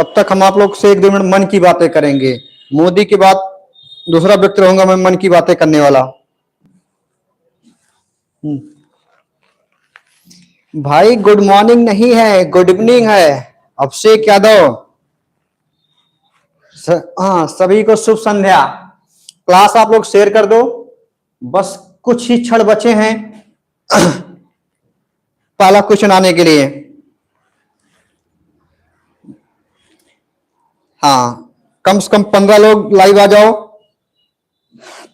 तब तक हम आप लोग से 1-2 मिनट मन की बातें करेंगे। मोदी के बाद दूसरा व्यक्ति रहूंगा मैं मन की बातें करने वाला। भाई गुड मॉर्निंग नहीं है, गुड इवनिंग है। अभिषेक यादव, हाँ सभी को शुभ संध्या। क्लास आप लोग शेयर कर दो, बस कुछ ही क्षण बचे हैं पहला क्वेश्चन आने के लिए। हाँ कम से कम 15 लोग लाइव आ जाओ,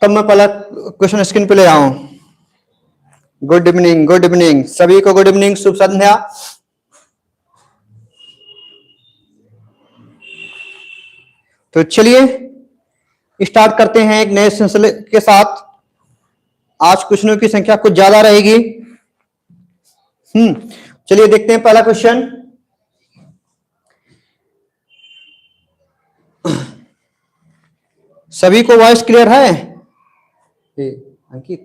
तब मैं पहला क्वेश्चन स्क्रीन पे ले आऊं। गुड इवनिंग, गुड इवनिंग सभी को, गुड इवनिंग, शुभ संध्या। तो चलिए स्टार्ट करते हैं एक नए सिलसिले के साथ। आज क्वेश्चनों की संख्या कुछ ज्यादा रहेगी। चलिए देखते हैं पहला क्वेश्चन। सभी को वॉइस क्लियर है? अंकित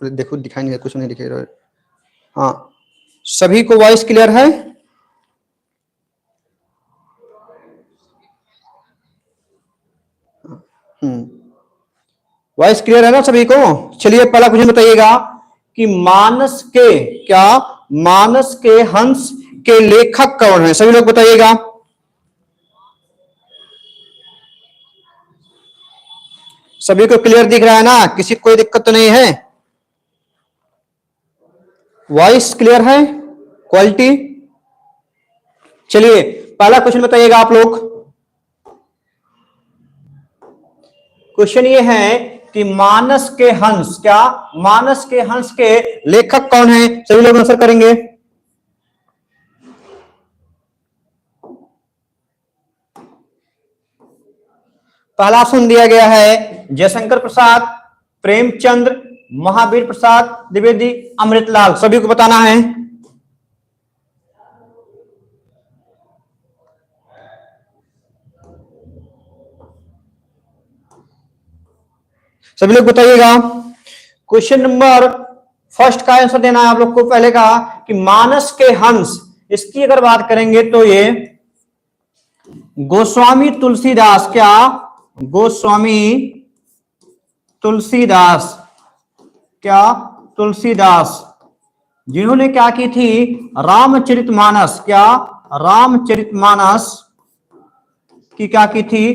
देखो दिखाई नहीं, कुछ नहीं दिखाई रहा। हाँ सभी को वॉइस क्लियर है? वॉइस क्लियर है ना सभी को? चलिए पहला क्वेश्चन बताइएगा कि मानस के क्या, मानस के हंस के लेखक कौन है? सभी लोग बताइएगा। सभी को क्लियर दिख रहा है ना? किसी को कोई दिक्कत तो नहीं है? वॉइस क्लियर है, क्वालिटी? चलिए पहला क्वेश्चन बताइएगा आप लोग। क्वेश्चन ये है कि मानस के हंस क्या, मानस के हंस के लेखक कौन है? सभी लोग आंसर करेंगे। पहला ऑप्शन दिया गया है जयशंकर प्रसाद, प्रेमचंद्र, महावीर प्रसाद द्विवेदी, अमृतलाल। सभी को बताना है। सभी लोग बताइएगा। क्वेश्चन नंबर फर्स्ट का आंसर देना है आप लोग को। पहले का कि मानस के हंस, इसकी अगर बात करेंगे तो ये गोस्वामी तुलसीदास, क्या गोस्वामी तुलसीदास, क्या तुलसीदास, जिन्होंने क्या की थी रामचरितमानस, क्या रामचरितमानस की क्या की थी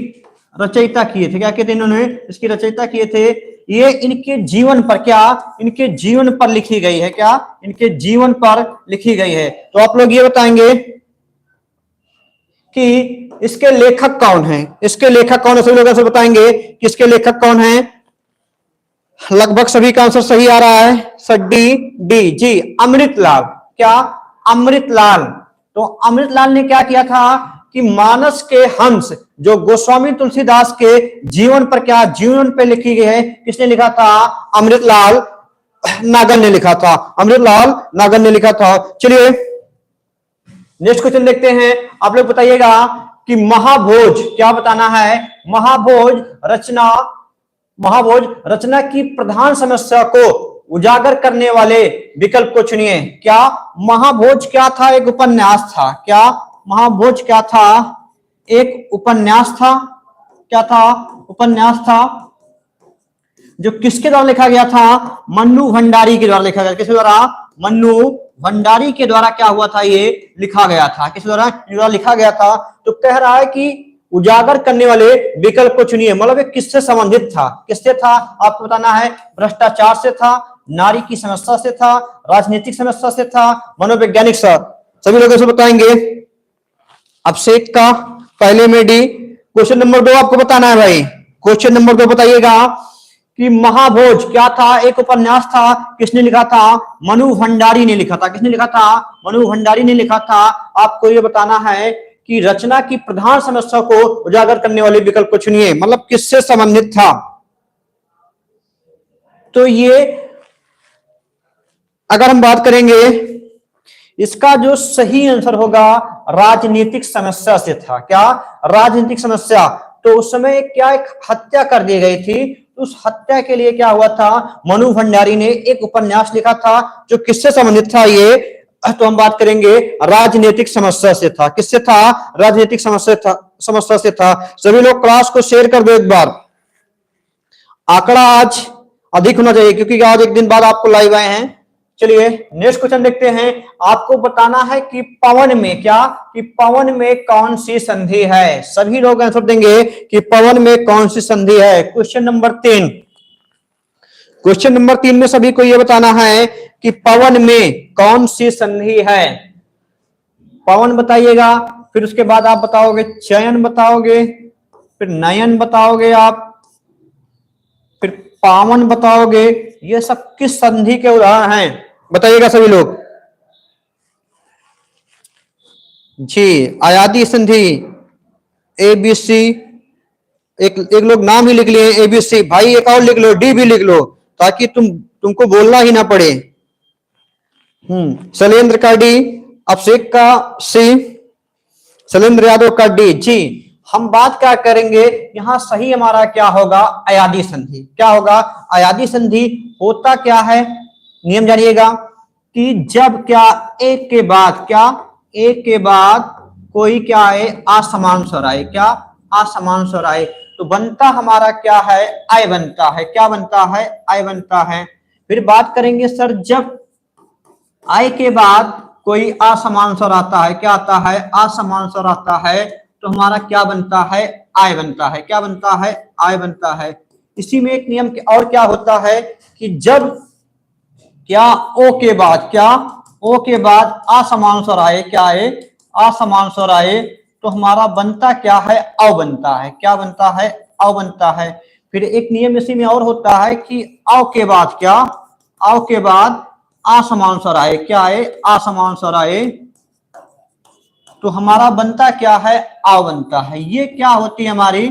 रचयिता किए थे। क्या किए थे इन्होंने? इसकी रचयिता किए थे। ये इनके जीवन पर क्या, इनके जीवन पर लिखी गई है। क्या इनके जीवन पर लिखी गई है। तो आप लोग ये बताएंगे कि इसके लेखक कौन है? इसके लेखक कौन है? सभी लोग ऐसे बताएंगे कि इसके लेखक कौन है। लगभग सभी का आंसर सही आ रहा है। Sir D G, Amritlal. क्या अमृतलाल। तो अमृतलाल ने क्या किया था कि मानस के हंस जो गोस्वामी तुलसीदास के जीवन पर, क्या जीवन पे लिखी गई है, किसने लिखा था? अमृतलाल नागर ने लिखा था। अमृतलाल नागर ने लिखा था। चलिए नेक्स्ट क्वेश्चन देखते हैं। आप लोग बताइएगा कि महाभोज, क्या बताना है? महाभोज रचना, महाभोज रचना की प्रधान समस्या को उजागर करने वाले विकल्प को चुनिए। क्या महाभोज क्या था? एक उपन्यास था। क्या महाभोज क्या था? एक उपन्यास था। क्या था? उपन्यास था जो किसके द्वारा लिखा गया था? मन्नू भंडारी के द्वारा लिखा गया। किसके द्वारा? मन्नू भंडारी के द्वारा क्या हुआ था? ये लिखा गया था। किस द्वारा लिखा गया था? तो कह रहा है कि उजागर करने वाले विकल्प को चुनिए। मतलब ये किससे संबंधित था? किससे था आपको बताना है। भ्रष्टाचार से था, नारी की समस्या से था, राजनीतिक समस्या से था, मनोवैज्ञानिक से। सभी लोग इसे बताएंगे। अभिषेक का पहले में डी। क्वेश्चन नंबर 2 आपको बताना है भाई। क्वेश्चन नंबर 2 बताइएगा कि महाभोज क्या था? एक उपन्यास था। किसने लिखा था? मनु भंडारी ने लिखा था। किसने लिखा था? मनु भंडारी ने लिखा था। आपको यह बताना है कि रचना की प्रधान समस्या को उजागर करने वाले विकल्प को चुनिए। मतलब किससे संबंधित था? तो ये अगर हम बात करेंगे, इसका जो सही आंसर होगा राजनीतिक समस्या से था। क्या? राजनीतिक समस्या। तो उस समय क्या एक हत्या कर दी गई थी। उस हत्या के लिए क्या हुआ था? मनु भंडारी ने एक उपन्यास लिखा था जो किससे संबंधित था? ये तो हम बात करेंगे राजनीतिक समस्या से था। किससे था? राजनीतिक समस्या से था। सभी लोग क्लास को शेयर कर दो एक बार। आंकड़ा आज अधिक होना चाहिए क्योंकि आज एक दिन बाद आपको लाइव आए हैं। चलिए नेक्स्ट क्वेश्चन देखते हैं। आपको बताना है कि पवन में क्या, कि पवन में कौन सी संधि है। सभी लोग आंसर देंगे कि पवन में कौन सी संधि है। क्वेश्चन नंबर 3, क्वेश्चन नंबर 3 में सभी को यह बताना है कि पवन में कौन सी संधि है। पवन बताइएगा, फिर उसके बाद आप बताओगे चयन बताओगे, फिर नयन बताओगे आप, फिर पावन बताओगे। ये सब किस संधि के उदाहरण हैं बताइएगा सभी लोग। जी आयादी संधि, ABC, एक लोग नाम ही लिख लिए ABC। भाई एक और लिख लो, D भी लिख लो ताकि तुमको बोलना ही ना पड़े। शैलेंद्र का D, अभिषेक का C, शैलेंद्र यादव का D। जी हम बात क्या करेंगे यहां, सही हमारा क्या होगा? अयादी संधि। क्या होगा? अयादी संधि। होता क्या है नियम जानिएगा कि जब क्या एक के बाद क्या, एक के बाद कोई क्या आए, असमान स्वर आए। क्या? असमान स्वर आए तो बनता हमारा क्या है? आय बनता है। क्या बनता है? आय बनता है। फिर बात करेंगे सर जब आय के बाद कोई असमान स्वर आता है। क्या आता है? असमान स्वर आता है तो हमारा क्या बनता है? आय बनता है। क्या बनता है? आय बनता है। इसी में एक नियम और क्या होता है कि जब क्या ओ के बाद, क्या ओ के बाद असमान स्वर आए, क्या आए? असमान स्वर आए तो हमारा बनता क्या है? अ बनता है। क्या बनता है? अ बनता है। फिर एक नियम इसी में और होता है कि अ के बाद क्या, अ के बाद असमान स्वर आए। क्या आए? असमान स्वर आए तो हमारा बनता क्या है? आ बनता है। ये क्या होती है? हमारी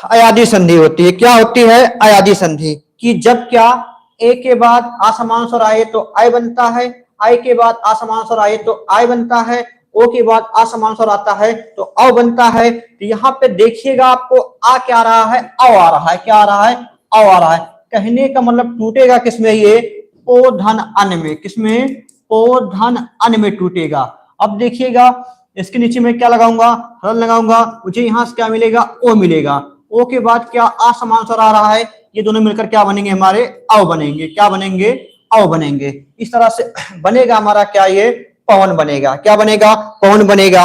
अयादी संधि होती है। क्या होती है? अयादी संधि। कि जब क्या ए के बाद असमान स्वर आए तो आय बनता है, आई के बाद असमान स्वर आए तो आय बनता है, ओ के बाद असमान स्वर आता है तो अ बनता है। तो यहाँ पे देखिएगा आपको आ क्या आ रहा है? अ आ रहा है। क्या आ रहा है? अ आ रहा है। कहने का मतलब टूटेगा किसमें? ये ओ धन अन में। किसमें? ओ धन अन में टूटेगा। अब देखिएगा इसके नीचे में क्या लगाऊंगा? हल लगाऊंगा, मुझे यहां से क्या मिलेगा? ओ मिलेगा। ओ के बाद क्या असमान स्वर आ रहा है, ये दोनों मिलकर क्या बनेंगे? हमारे अव बनेंगे। क्या बनेंगे? अव बनेंगे। इस तरह से बनेगा हमारा क्या? ये पवन बनेगा। क्या बनेगा? पवन बनेगा।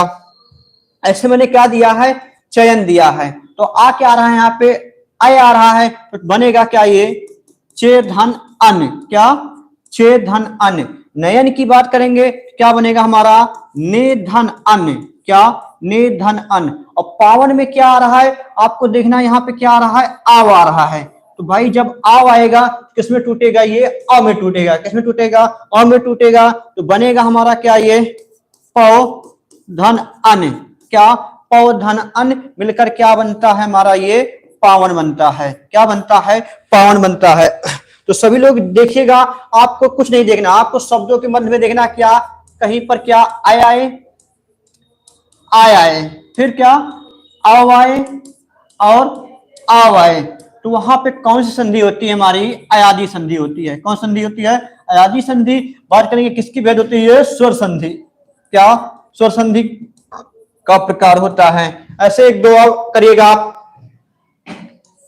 ऐसे मैंने क्या दिया है? चयन दिया है। तो आ क्या आ रहा है? यहाँ पे आय आ रहा है तो बनेगा क्या? ये चे धन अन। क्या? चे धन अन। नयन की बात करेंगे क्या बनेगा हमारा? ने धन अन। क्या? ने धन अन। और पावन में क्या आ रहा है आपको देखना, यहाँ पे क्या आ रहा है? आव आ रहा है। तो भाई जब आव आएगा किसमें टूटेगा? ये अ में टूटेगा। किसमें टूटेगा? अ में टूटेगा। तो बनेगा हमारा क्या? ये पौ धन अन। क्या? पौ धन अन मिलकर क्या बनता है हमारा? ये पावन बनता है। क्या बनता है? पावन बनता है। तो सभी लोग देखिएगा, आपको कुछ नहीं देखना, आपको शब्दों के मध्य में देखना क्या कहीं पर क्या आय आए, आय आए, फिर क्या आव आए और आव आए। तो वहां पे कौन सी संधि होती है? हमारी अयादी संधि होती है। कौन संधि होती है? अयादी संधि। बात करेंगे किसकी भेद होती है? स्वर संधि। क्या? स्वर संधि का प्रकार होता है। ऐसे एक दो और करिएगा आप।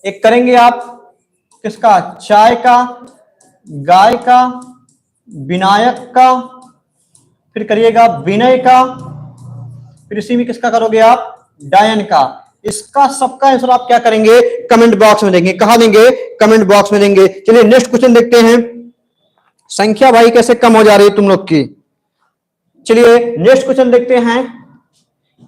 एक करेंगे आप किसका? चाय का, गाय का, विनायक का, फिर करिएगा विनय का, फिर इसी में किसका करोगे आप? डायन का। इसका सबका आंसर आप क्या करेंगे? कमेंट बॉक्स में देंगे। कहां देंगे? कमेंट बॉक्स में देंगे। चलिए नेक्स्ट क्वेश्चन देखते हैं। संख्या भाई कैसे कम हो जा रही है तुम लोग की। चलिए नेक्स्ट क्वेश्चन देखते हैं।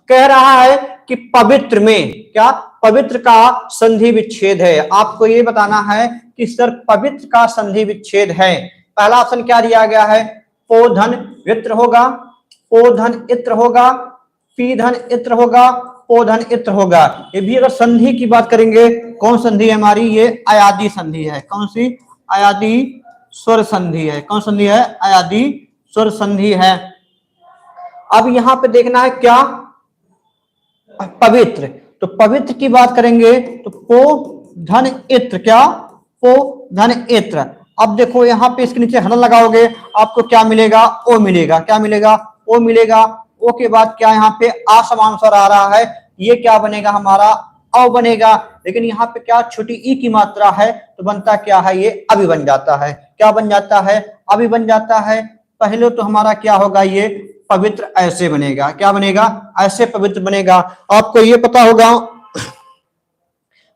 कह रहा है कि पवित्र में क्या? पवित्र का संधि विच्छेद है। आपको यह बताना है कि सर पवित्र का संधि विच्छेद है। पहला ऑप्शन क्या दिया गया है? पोधन वित्र होगा, पोधन इत्र होगा, पीधन इत्र होगा, पोधन इत्र होगा। ये भी अगर संधि की बात करेंगे, कौन संधि है हमारी? ये अयादी संधि है। कौन सी? अयादी स्वर संधि है। कौन संधि है? अयादी स्वर संधि है। अब यहां पे देखना है क्या? पवित्र। तो पवित्र की बात करेंगे तो पो धन इत्र। क्या? पो धन इत्र। अब देखो यहाँ पे इसके नीचे हलन लगाओगे, आपको क्या मिलेगा? ओ मिलेगा। क्या मिलेगा? ओ मिलेगा। ओ के बाद क्या यहाँ पे आ समान स्वर आ रहा है, ये क्या बनेगा? हमारा अ बनेगा। लेकिन यहाँ पे क्या छोटी ई की मात्रा है, तो बनता क्या है? ये अभी बन जाता है। क्या बन जाता है? अभी बन जाता है। पहले तो हमारा क्या होगा? ये पवित्र ऐसे बनेगा। क्या बनेगा? ऐसे पवित्र बनेगा। आपको ये पता होगा,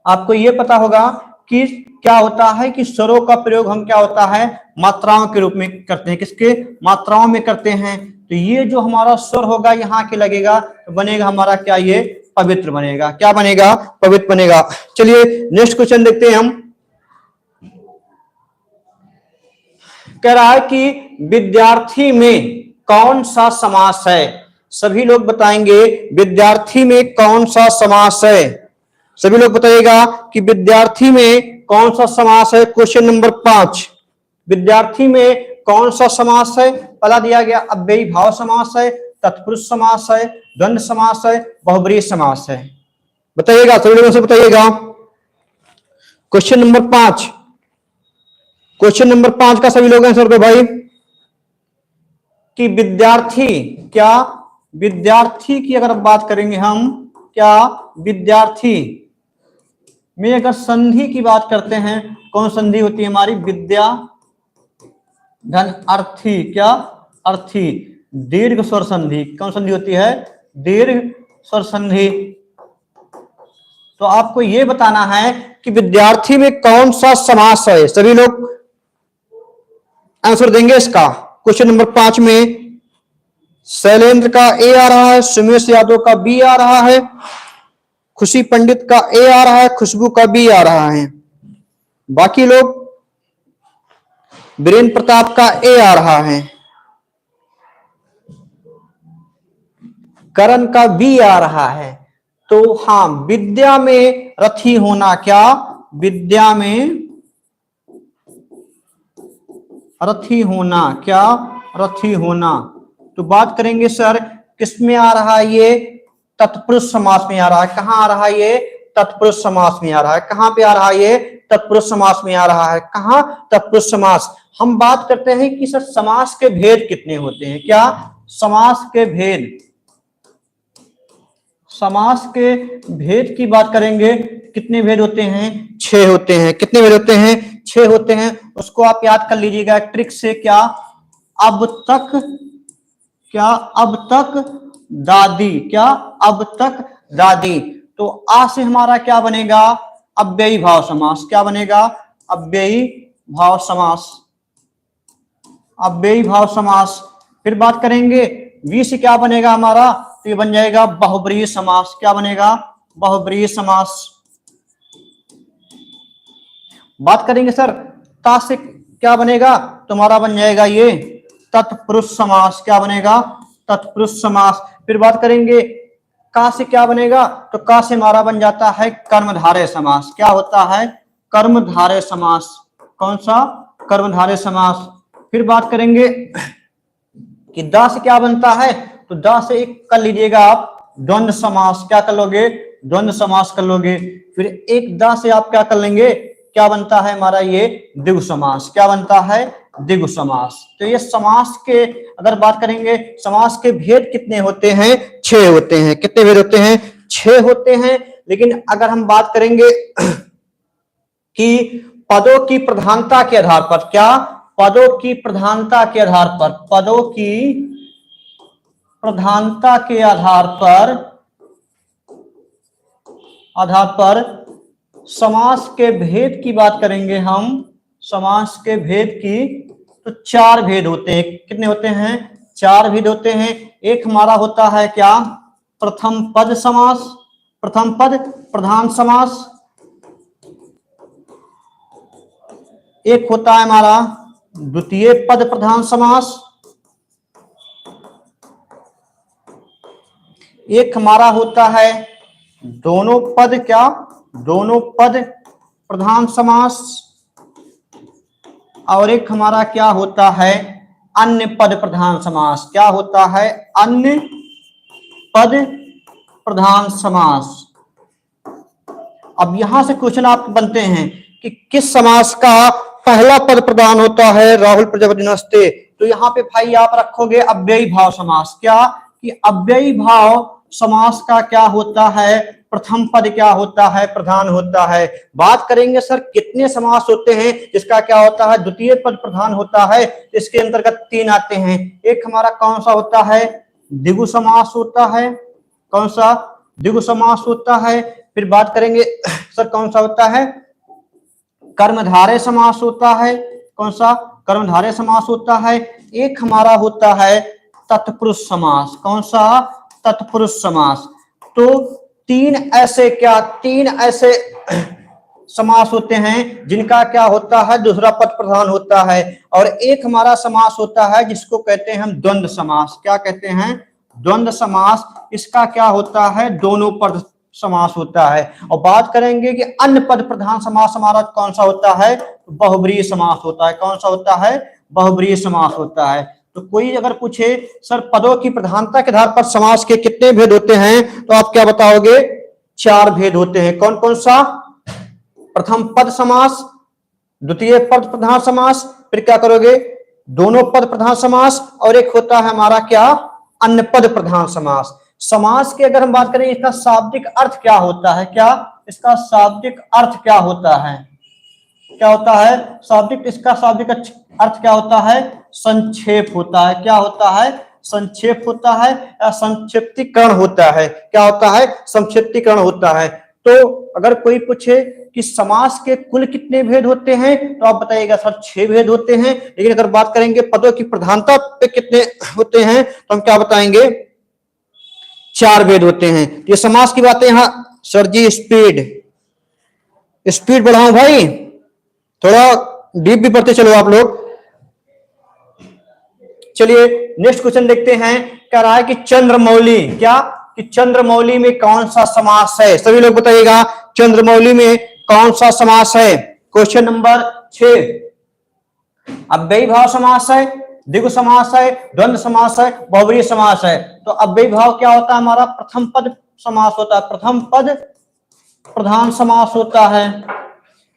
आपको ये पता होगा कि क्या होता है कि स्वरों का प्रयोग हम क्या होता है? मात्राओं के रूप में करते हैं। किसके? मात्राओं में करते हैं। तो ये जो हमारा स्वर होगा यहाँ के लगेगा, तो बनेगा हमारा क्या? ये पवित्र बनेगा। क्या बनेगा? पवित्र बनेगा। चलिए नेक्स्ट क्वेश्चन देखते हैं हम। कह रहा है कि विद्यार्थी में कौन सा समास है? सभी लोग बताएंगे विद्यार्थी में कौन सा समास है। सभी लोग बताइएगा कि विद्यार्थी में कौन सा समास है। क्वेश्चन नंबर 5, विद्यार्थी में कौन सा समास है? पहला दिया गया अव्ययी भाव समास है, तत्पुरुष समास है, द्वंद्व समास है, बहुब्रीहि समास है। बताइएगा, सभी लोगों से बताइएगा। क्वेश्चन नंबर 5, क्वेश्चन नंबर 5 का सभी लोग आंसर दो भाई। कि विद्यार्थी, क्या विद्यार्थी की अगर बात करेंगे हम, क्या विद्यार्थी में अगर संधि की बात करते हैं, कौन संधि होती है हमारी? विद्या धन अर्थी। क्या? अर्थी। दीर्घ स्वर संधि। कौन संधि होती है? दीर्घ स्वर संधि। तो आपको यह बताना है कि विद्यार्थी में कौन सा समास है। सभी लोग आंसर देंगे इसका। क्वेश्चन नंबर 5 में शैलेंद्र का ए आ रहा है, सुमेश यादव का बी आ रहा है, खुशी पंडित का ए आ रहा है, खुशबू का बी आ रहा है, बाकी लोग वीरेंद्र प्रताप का ए आ रहा है, करण का बी आ रहा है। तो हाँ, विद्या में रथी होना। क्या? विद्या में रथी होना। क्या? रथी होना। तो बात करेंगे सर किसमें आ रहा है? ये तत्पुरुष समास में आ रहा है। कहां आ रहा है? ये तत्पुरुष समास में आ रहा है। कहां पे आ रहा है? ये तत्पुरुष समास में आ रहा है। कहां? तत्पुरुष समास। हम बात करते हैं कि सर समास के भेद कितने होते हैं। क्या? समास के भेद, समास के भेद की बात करेंगे। कितने भेद होते हैं? 6 होते हैं। कितने भेद होते हैं? 6 होते हैं। उसको आप याद कर लीजिएगा ट्रिक से। क्या? अब तक, क्या? अब तक दादी। क्या? अब तक दादी। तो आ से हमारा क्या बनेगा? अव्ययी भाव समास। क्या बनेगा? अव्ययी भाव समास। अव्ययी भाव समास। फिर बात करेंगे वी से क्या बनेगा हमारा? तो ये बन जाएगा बहुब्रीहि समास। क्या बनेगा? बहुब्रीहि समास। बात करेंगे सर ता से क्या बनेगा? तुम्हारा बन जाएगा ये तत्पुरुष समास। क्या बनेगा? तत्पुरुष समास। फिर बात करेंगे का से क्या बनेगा? तो का से हमारा बन जाता है कर्मधारय समास। क्या होता है? कर्मधारय समास। कौन सा? कर्मधारय समास। फिर बात करेंगे कि दा से क्या बनता है? तो दा से एक कर लीजिएगा आप द्वंद्व समास। क्या कर लोगे? द्वंद्व समास कर लोगे। फिर एक दा से आप क्या कर लेंगे? क्या बनता है हमारा? ये द्विगु समास। क्या बनता है? द्विगु समास। तो ये समास के अगर बात करेंगे, समास के भेद कितने होते हैं? 6 होते हैं। कितने भेद होते हैं? 6 होते हैं। लेकिन अगर हम बात करेंगे कि पदों की प्रधानता के आधार पर, क्या? पदों की प्रधानता के आधार पर, पदों की प्रधानता के आधार पर समास के भेद की बात करेंगे हम। समास के भेद की तो 4 भेद होते हैं। कितने होते हैं? 4 भेद होते हैं। एक हमारा होता है क्या? प्रथम पद समास, प्रथम पद प्रधान समास। एक होता है हमारा द्वितीय पद प्रधान समास। एक हमारा होता है दोनों पद, क्या? दोनों पद प्रधान समास। और एक हमारा क्या होता है? अन्य पद प्रधान समास। क्या होता है? अन्य पद प्रधान समास। अब यहां से क्वेश्चन आपके बनते हैं कि किस समास का पहला पद प्रधान होता है राहुल प्रजापति नमस्ते। तो यहाँ पे भाई आप रखोगे अव्ययी भाव समास। क्या कि अव्ययी भाव समास का क्या होता है, प्रथम पद क्या होता है, प्रधान होता है। बात करेंगे सर कितने समास होते हैं, जिसका क्या होता है द्वितीय पद प्रधान होता है। इसके अंतर्गत 3 आते हैं। एक हमारा कौन सा होता है, द्विगु समास होता है। कौन सा, द्विगु समास होता है। फिर बात करेंगे सर कौन सा होता है, कर्मधारय समास होता है। कौन सा, कर्मधारय समास होता है। एक हमारा होता है तत्पुरुष समास। कौन सा, तत्पुरुष समास। तो 3 ऐसे समास होते हैं जिनका क्या होता है दूसरा पद प्रधान होता है। और एक हमारा समास होता है जिसको कहते हैं हम द्वंद्व समास। क्या कहते हैं, द्वंद्व समास। इसका क्या होता है, दोनों पद समास होता है। और बात करेंगे कि अन्य पद प्रधान समास हमारा कौन सा होता है, बहुब्रीहि समास होता है। कौन सा होता है, बहुब्रीहि समास होता है। तो कोई अगर पूछे सर पदों की प्रधानता के आधार पर समास के कितने भेद होते हैं, तो आप क्या बताओगे, 4 भेद होते हैं। कौन कौन सा, प्रथम पद समास, द्वितीय पद प्रधान समास, फिर क्या करोगे दोनों पद प्रधान समास, और एक होता है हमारा क्या, अन्य पद प्रधान समास। समास की अगर हम बात करें इसका शाब्दिक अर्थ क्या होता है, क्या इसका शाब्दिक अर्थ क्या होता है, क्या होता है शाब्दिक, इसका शाब्दिक अर्थ क्या होता है, संक्षेप होता है। क्या होता है, संक्षेप होता है या संक्षिप्तीकरण होता है। क्या होता है, संक्षिप्तीकरण होता है। तो अगर कोई पूछे कि समास के कुल कितने भेद होते हैं, तो आप बताइएगा सर 6 भेद होते हैं। लेकिन अगर बात करेंगे पदों की प्रधानता पे कितने होते हैं, तो हम क्या बताएंगे, 4 भेद होते हैं। ये समास की बातें यहाँ सर जी स्पीड बढ़ाऊं भाई, थोड़ा डीप भी पढ़ते चलो आप लोग। चलिए नेक्स्ट क्वेश्चन देखते हैं। कह रहा है कि चंद्रमौली, क्या कि चंद्रमौली में कौन सा समास है, सभी लोग बताइएगा चंद्रमौली में कौन सा समास है। क्वेश्चन नंबर 6, अव्ययी भाव समास है, द्विगु समास है, द्वंद्व समास है, बहुब्रीहि समास है। तो अव्ययी भाव क्या होता है हमारा, प्रथम पद समास होता है, प्रथम पद प्रधान समास होता है।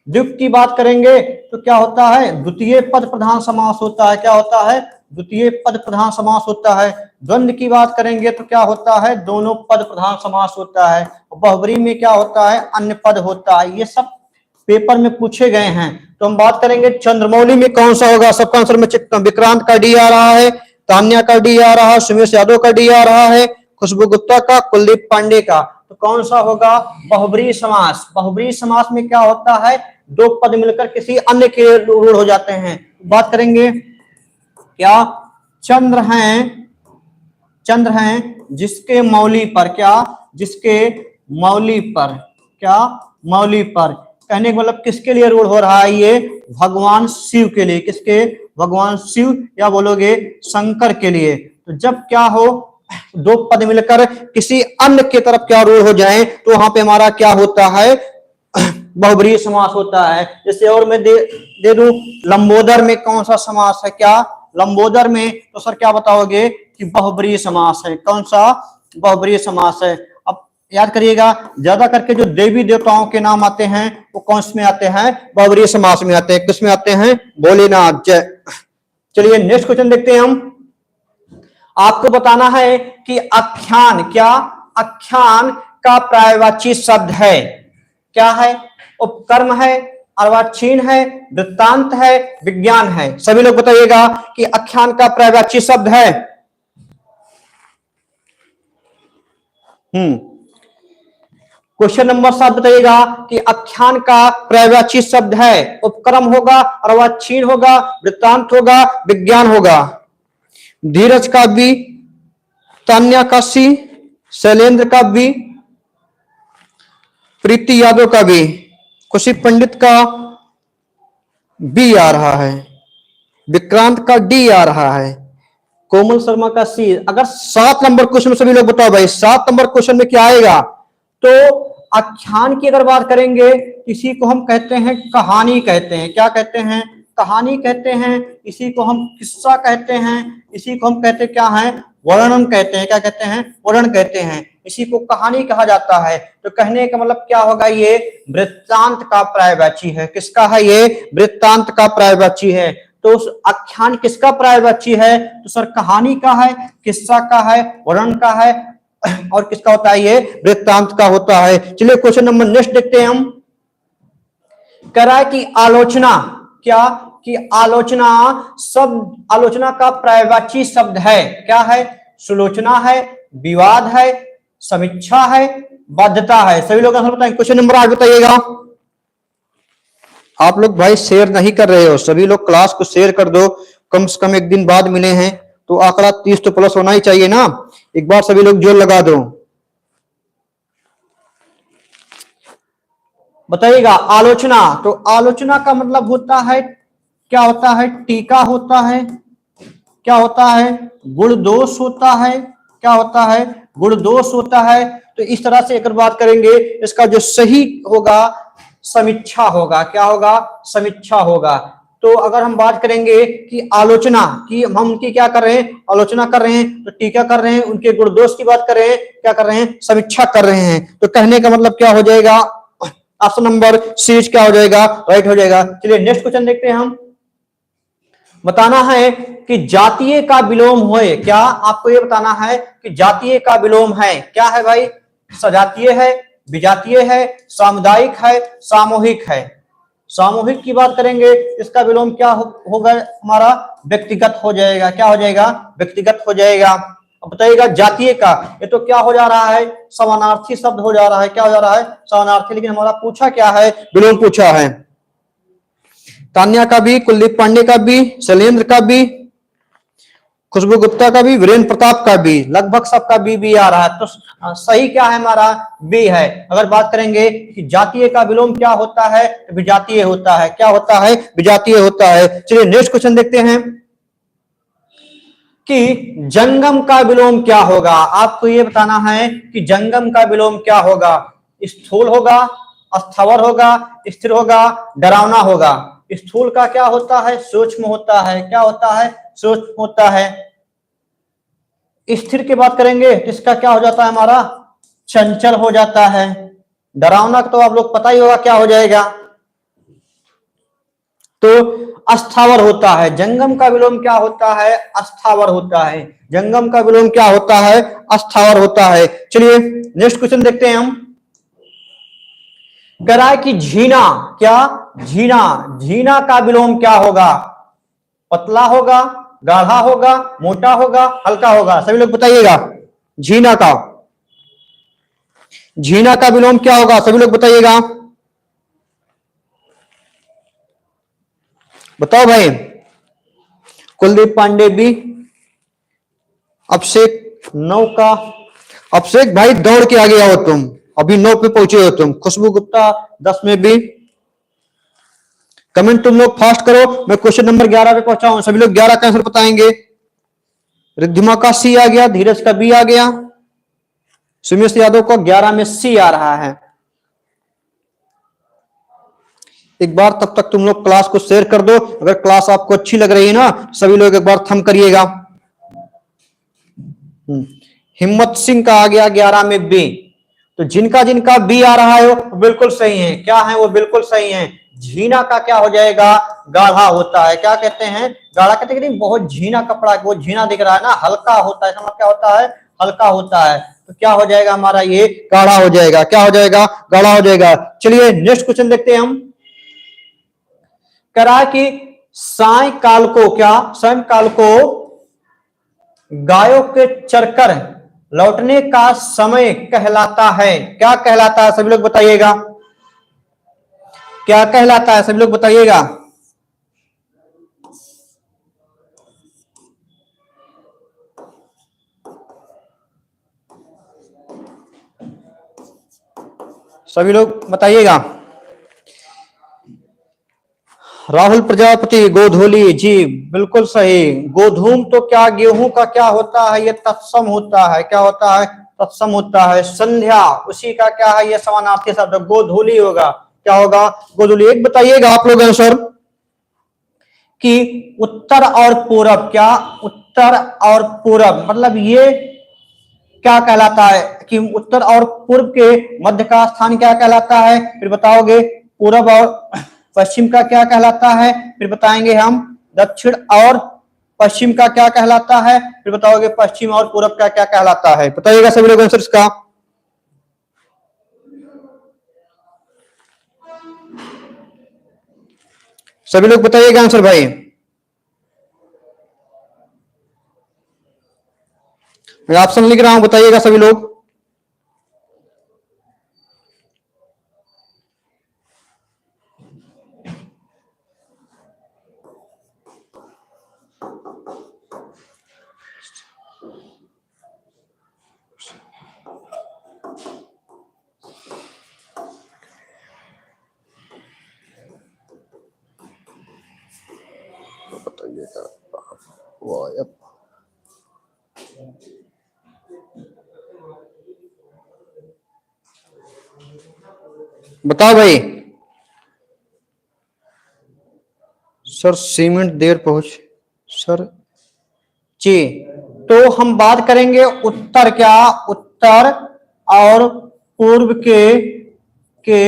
द्विगु की बात करेंगे तो क्या होता है, द्वितीय पद प्रधान समास होता है। क्या होता है, द्वितीय पद प्रधान समास होता है। द्वंद्व की बात करेंगे तो क्या होता है, दोनों पद प्रधान समास होता है। बहुब्रीहि में क्या होता है, अन्य पद होता है। ये सब पेपर में पूछे गए हैं। तो हम बात करेंगे चंद्रमौली में कौन सा होगा। सबका आंसर में चिपका, विक्रांत का डी आ रहा है, तान्या का डी आ रहा है, सुमेश यादव का डी आ रहा है, खुशबू गुप्ता का, कुलदीप पांडे का। तो कौन सा होगा, बहुब्रीहि समास। बहुब्रीहि समास में क्या होता है, 2 पद मिलकर किसी अन्य के रूढ़ हो जाते हैं। बात करेंगे क्या, चंद्र हैं जिसके मौली पर, क्या जिसके मौली पर, क्या मौली पर, कहने का मतलब किसके लिए रूढ़ हो रहा है, ये भगवान शिव के लिए। किसके, भगवान शिव या बोलोगे शंकर के लिए। तो जब क्या हो, 2 पद मिलकर किसी अन्य की तरफ क्या रूढ़ हो जाए, तो वहां पे हमारा क्या होता है, बहुब्रीहि समास होता है। जैसे और मैं दे दूं, लंबोदर में कौन सा समास है, क्या लंबोदर में, तो सर क्या बताओगे कि बहुब्रीहि समास है। कौन सा, बहुब्रीहि समास है। अब याद करिएगा, ज्यादा करके जो देवी देवताओं के नाम आते हैं वो कौन में आते हैं, बहुब्रीहि समास में आते हैं। किस में आते हैं, भोलेनाथ जय। चलिए नेक्स्ट क्वेश्चन देखते हैं हम। आपको बताना है कि आख्यान, क्या आख्यान का पर्यायवाची शब्द है, क्या है, उपकर्म है, अर्वाचीन है, वृत्तांत है, विज्ञान है। सभी लोग बताइएगा कि आख्यान का पर्यायवाची शब्द है। क्वेश्चन नंबर 7 बताइएगा कि आख्यान का पर्यायवाची शब्द है, उपक्रम होगा, अर्वाचीन होगा, वृत्तांत होगा, विज्ञान होगा। धीरज का बी, तान्या का सी, शैलेंद्र का बी, प्रीति यादव का बी, खुशी पंडित का बी आ रहा है, विक्रांत का डी आ रहा है, कोमल शर्मा का सी। अगर 7 नंबर क्वेश्चन में सभी लोग बताओ भाई 7 नंबर क्वेश्चन में क्या आएगा। तो आख्यान की अगर बात करेंगे, इसी को हम कहते हैं कहानी कहते हैं। क्या कहते हैं, कहानी कहते हैं। इसी को हम किस्सा कहते हैं। इसी को हम कहते क्या है, वर्णन कहते हैं। क्या कहते हैं? वर्णन कहते हैं। इसी को कहानी कहा जाता है। तो कहने का मतलब क्या होगा? ये वृत्तांत का पर्यायवाची है। किसका है? ये वृत्तांत का पर्यायवाची है। तो उस आख्यान किसका पर्यायवाची है? तो सर कहानी का है, किस्सा का है, वर्णन का है, और किसका होता है? ये वृत्तांत का होता है। चलिए क्वेश्चन नंबर नेक्स्ट देखते हैं हम। कह रहा है कि आलोचना, क्या कि आलोचना शब्द, आलोचना का पर्यायवाची शब्द है। क्या है? सुलोचना है, विवाद है, समीक्षा है, बाध्यता है। सभी लोग आंसर बताएंगे। क्वेश्चन नंबर 8 बताइएगा। आप लोग भाई शेयर नहीं कर रहे हो, सभी लोग क्लास को शेयर कर दो। कम से कम एक दिन बाद मिले हैं तो आंकड़ा 30 तो प्लस होना ही चाहिए ना। एक बार सभी लोग जोर लगा दो। बताइएगा आलोचना। तो आलोचना का मतलब होता है, क्या होता है? टीका होता है। क्या होता है? गुण दोष होता है। क्या होता है? गुण दोष होता है। तो इस तरह से अगर बात करेंगे, इसका जो सही होगा समीक्षा होगा। क्या होगा? समीक्षा होगा। तो अगर हम बात करेंगे कि आलोचना की, हम उनकी क्या कर रहे हैं? आलोचना कर रहे हैं, तो टीका कर रहे हैं, उनके गुण दोष की बात कर रहे हैं, क्या कर रहे हैं? समीक्षा कर रहे हैं। तो कहने का मतलब क्या हो जाएगा? ऑप्शन नंबर सी क्या हो जाएगा? राइट हो जाएगा। चलिए नेक्स्ट क्वेश्चन देखते हैं हम। बताना है कि जातीय का विलोम होए। क्या आपको ये बताना है कि जातीय का विलोम है? क्या है भाई? सजातीय है, विजातीय है, सामुदायिक है, सामूहिक है। सामूहिक की बात करेंगे, इसका विलोम क्या होगा? हमारा व्यक्तिगत हो जाएगा। क्या हो जाएगा? व्यक्तिगत हो जाएगा। अब बताइएगा जातीय का, ये तो क्या हो जा रहा है? समानार्थी शब्द हो जा रहा है। क्या हो जा रहा है? समानार्थी। लेकिन हमारा पूछा क्या है? विलोम पूछा है। तान्या का भी, कुलदीप पांडे का भी, शैलेंद्र का भी, खुशबू गुप्ता का भी, वीरेंद्र प्रताप का भी, लगभग सबका बी आ रहा है। तो सही क्या है? हमारा बी है। अगर बात करेंगे कि जातीय का विलोम क्या होता है? विजातीय होता है। क्या होता है? विजातीय होता है। चलिए नेक्स्ट क्वेश्चन देखते हैं कि जंगम का विलोम क्या होगा। आपको ये बताना है कि जंगम का विलोम क्या होगा। स्थूल होगा, स्थावर होगा, स्थिर होगा, डरावना होगा। स्थूल का क्या होता है? सूक्ष्म होता है। क्या होता है? सूक्ष्म होता है। स्थिर की बात करेंगे तो इसका क्या हो जाता है? हमारा चंचल हो जाता है। डरावना तो आप लोग पता ही होगा क्या हो जाएगा। तो अस्थावर होता है। जंगम का विलोम क्या होता है? अस्थावर होता है। जंगम का विलोम क्या होता है? अस्थावर होता है। चलिए नेक्स्ट क्वेश्चन देखते हैं हम। कह रहा है कि झीना, क्या? झीना, झीना का विलोम क्या होगा? पतला होगा, गाढ़ा होगा, मोटा होगा, हल्का होगा। सभी लोग बताइएगा झीना का, झीना का विलोम क्या होगा? सभी लोग बताइएगा। बताओ भाई। कुलदीप पांडे भी, अभिषेक 9 का, अभिषेक भाई दौड़ के आगे आओ तुम, अभी 9 पे पहुंचे हो तुम। खुशबू गुप्ता 10 में भी। कमेंट तुम लोग फास्ट करो, मैं क्वेश्चन नंबर 11 पे पहुंचा हूं। सभी लोग 11 का आंसर बताएंगे। रिद्धिमा का सी आ गया, धीरज का बी आ गया, सुमेश यादव का 11 में सी आ रहा है। एक बार तब तक तुम लोग क्लास को शेयर कर दो। अगर क्लास आपको अच्छी लग रही है ना, सभी लोग एक बार थम करिएगा। हिम्मत सिंह का आ गया 11 में बी। तो जिनका जिनका बी आ रहा है वो बिल्कुल सही है। क्या है? वो बिल्कुल सही है। झीना का क्या हो जाएगा? गाढ़ा होता है। क्या कहते हैं? गाढ़ा कहते हैं। बहुत झीना कपड़ा, वो झीना दिख रहा है ना, हल्का होता है। समझ क्या होता है? हल्का होता है। तो क्या हो जाएगा हमारा? ये गाढ़ा हो जाएगा। क्या हो जाएगा? गाढ़ा हो जाएगा। चलिए नेक्स्ट क्वेश्चन देखते हैं हम। कह रहा है कि सायंकाल को, क्या? सायंकाल को गायों के चरकर लौटने का समय कहलाता है। क्या कहलाता है? सभी लोग बताइएगा। क्या कहलाता है? सभी लोग बताइएगा। सभी लोग बताइएगा। राहुल प्रजापति गोधूली, जी बिल्कुल सही। गोधूम तो क्या? गेहूं का क्या होता है? ये तत्सम होता है। क्या होता है? तत्सम होता है। संध्या उसी का क्या है? ये समानार्थी शब्द गोधूली होगा। क्या होगा? गोधूली। एक बताइएगा आप लोग आंसर कि उत्तर और पूरब, क्या? उत्तर उत्तर और पूरब, मतलब ये क्या कहलाता है कि उत्तर और पूर्व के मध्य का स्थान क्या कहलाता है, फिर बताओगे पूरब और पश्चिम का क्या कहलाता है, फिर बताएंगे हम दक्षिण और पश्चिम का क्या कहलाता है, फिर बताओगे पश्चिम और पूरब का क्या कहलाता है। बताइएगा सभी लोग आंसर इसका। सभी लोग बताइएगा आंसर भाई। मैं ऑप्शन लिख रहा हूं, बताइएगा सभी लोग। बताइएगा बताओ भाई। सर सीमेंट देर पहुंच सर जी। तो हम बात करेंगे उत्तर, क्या उत्तर और पूर्व के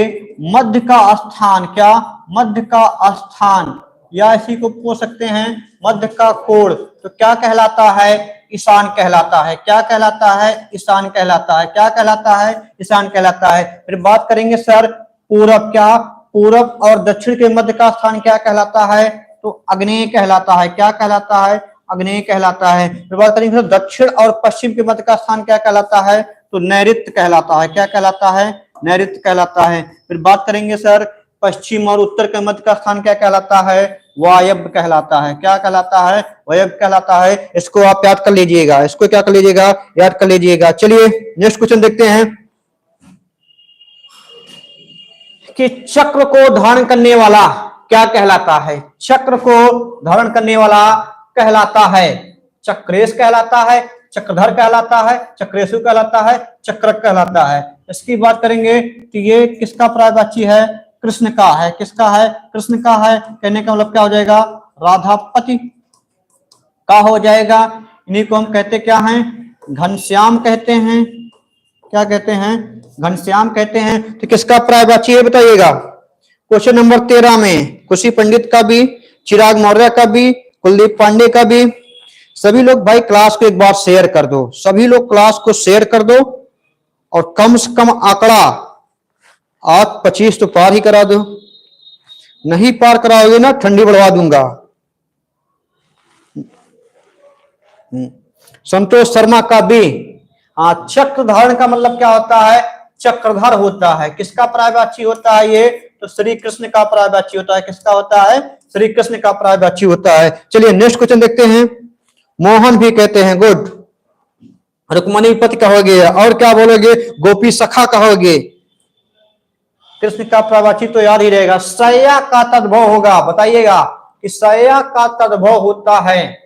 मध्य का स्थान, क्या मध्य का स्थान, या इसी को पूछ सकते हैं मध्य का कोण, तो क्या कहलाता है, ईशान कहलाता है। क्या कहलाता है, ईशान कहलाता है। क्या कहलाता है, ईशान कहलाता है। फिर बात करेंगे सर पूरब, क्या पूरब और दक्षिण के मध्य का स्थान क्या कहलाता है, तो आग्नेय कहलाता है। क्या कहलाता है, आग्नेय कहलाता है। फिर बात करेंगे दक्षिण और पश्चिम के मध्य का स्थान क्या कहलाता है, तो नैऋत्य कहलाता है। क्या कहलाता है, नैऋत्य कहलाता है। फिर बात करेंगे सर पश्चिम और उत्तर के मध्य का स्थान क्या कहलाता है, वायव्य कहलाता है। क्या कहलाता है, वायव्य कहलाता है। इसको आप याद कर लीजिएगा, इसको क्या कर लीजिएगा, याद कर लीजिएगा। चलिए नेक्स्ट क्वेश्चन देखते हैं कि चक्र को धारण करने वाला क्या कहलाता है। चक्र को धारण करने वाला कहलाता है चक्रेश कहलाता है, चक्रधर कहलाता है, चक्रेशु कहलाता है, चक्रक कहलाता है। इसकी बात करेंगे तो ये किसका पर्यायवाची है, कृष्ण का है। किसका है, कृष्ण का है। कहने का मतलब क्या हो जाएगा, राधापति का हो जाएगा। इन्हीं को हम कहते क्या हैं, घनश्याम कहते हैं। क्या कहते हैं, घनश्याम कहते हैं। तो किसका पर्यायवाची है बताइएगा। क्वेश्चन नंबर 13 में खुशी पंडित का भी, चिराग मौर्य का भी, कुलदीप पांडे का भी। सभी लोग भाई क्लास को एक बार शेयर कर दो, सभी लोग क्लास को शेयर कर दो और कम से कम आंकड़ा आज 25 तो पार ही करा दो। नहीं पार कराओगे ना ठंडी बढ़वा दूंगा। संतोष शर्मा का भी। हाँ, चक्र धारण का मतलब क्या होता है, चक्रधर होता है। किसका पर्यायवाची होता है ये, तो श्री कृष्ण का पर्यायवाची होता है। किसका होता है, श्री कृष्ण का पर्यायवाची होता है। चलिए नेक्स्ट क्वेश्चन देखते हैं। मोहन भी कहते हैं, गुड। रुक्मणीपति कहोगे और क्या बोलोगे, गोपी सखा कहोगे। कृष्ण का पर्यायवाची तो याद ही रहेगा, सया का तद्भव होगा। बताइएगा कि सया का तद्भव होता है,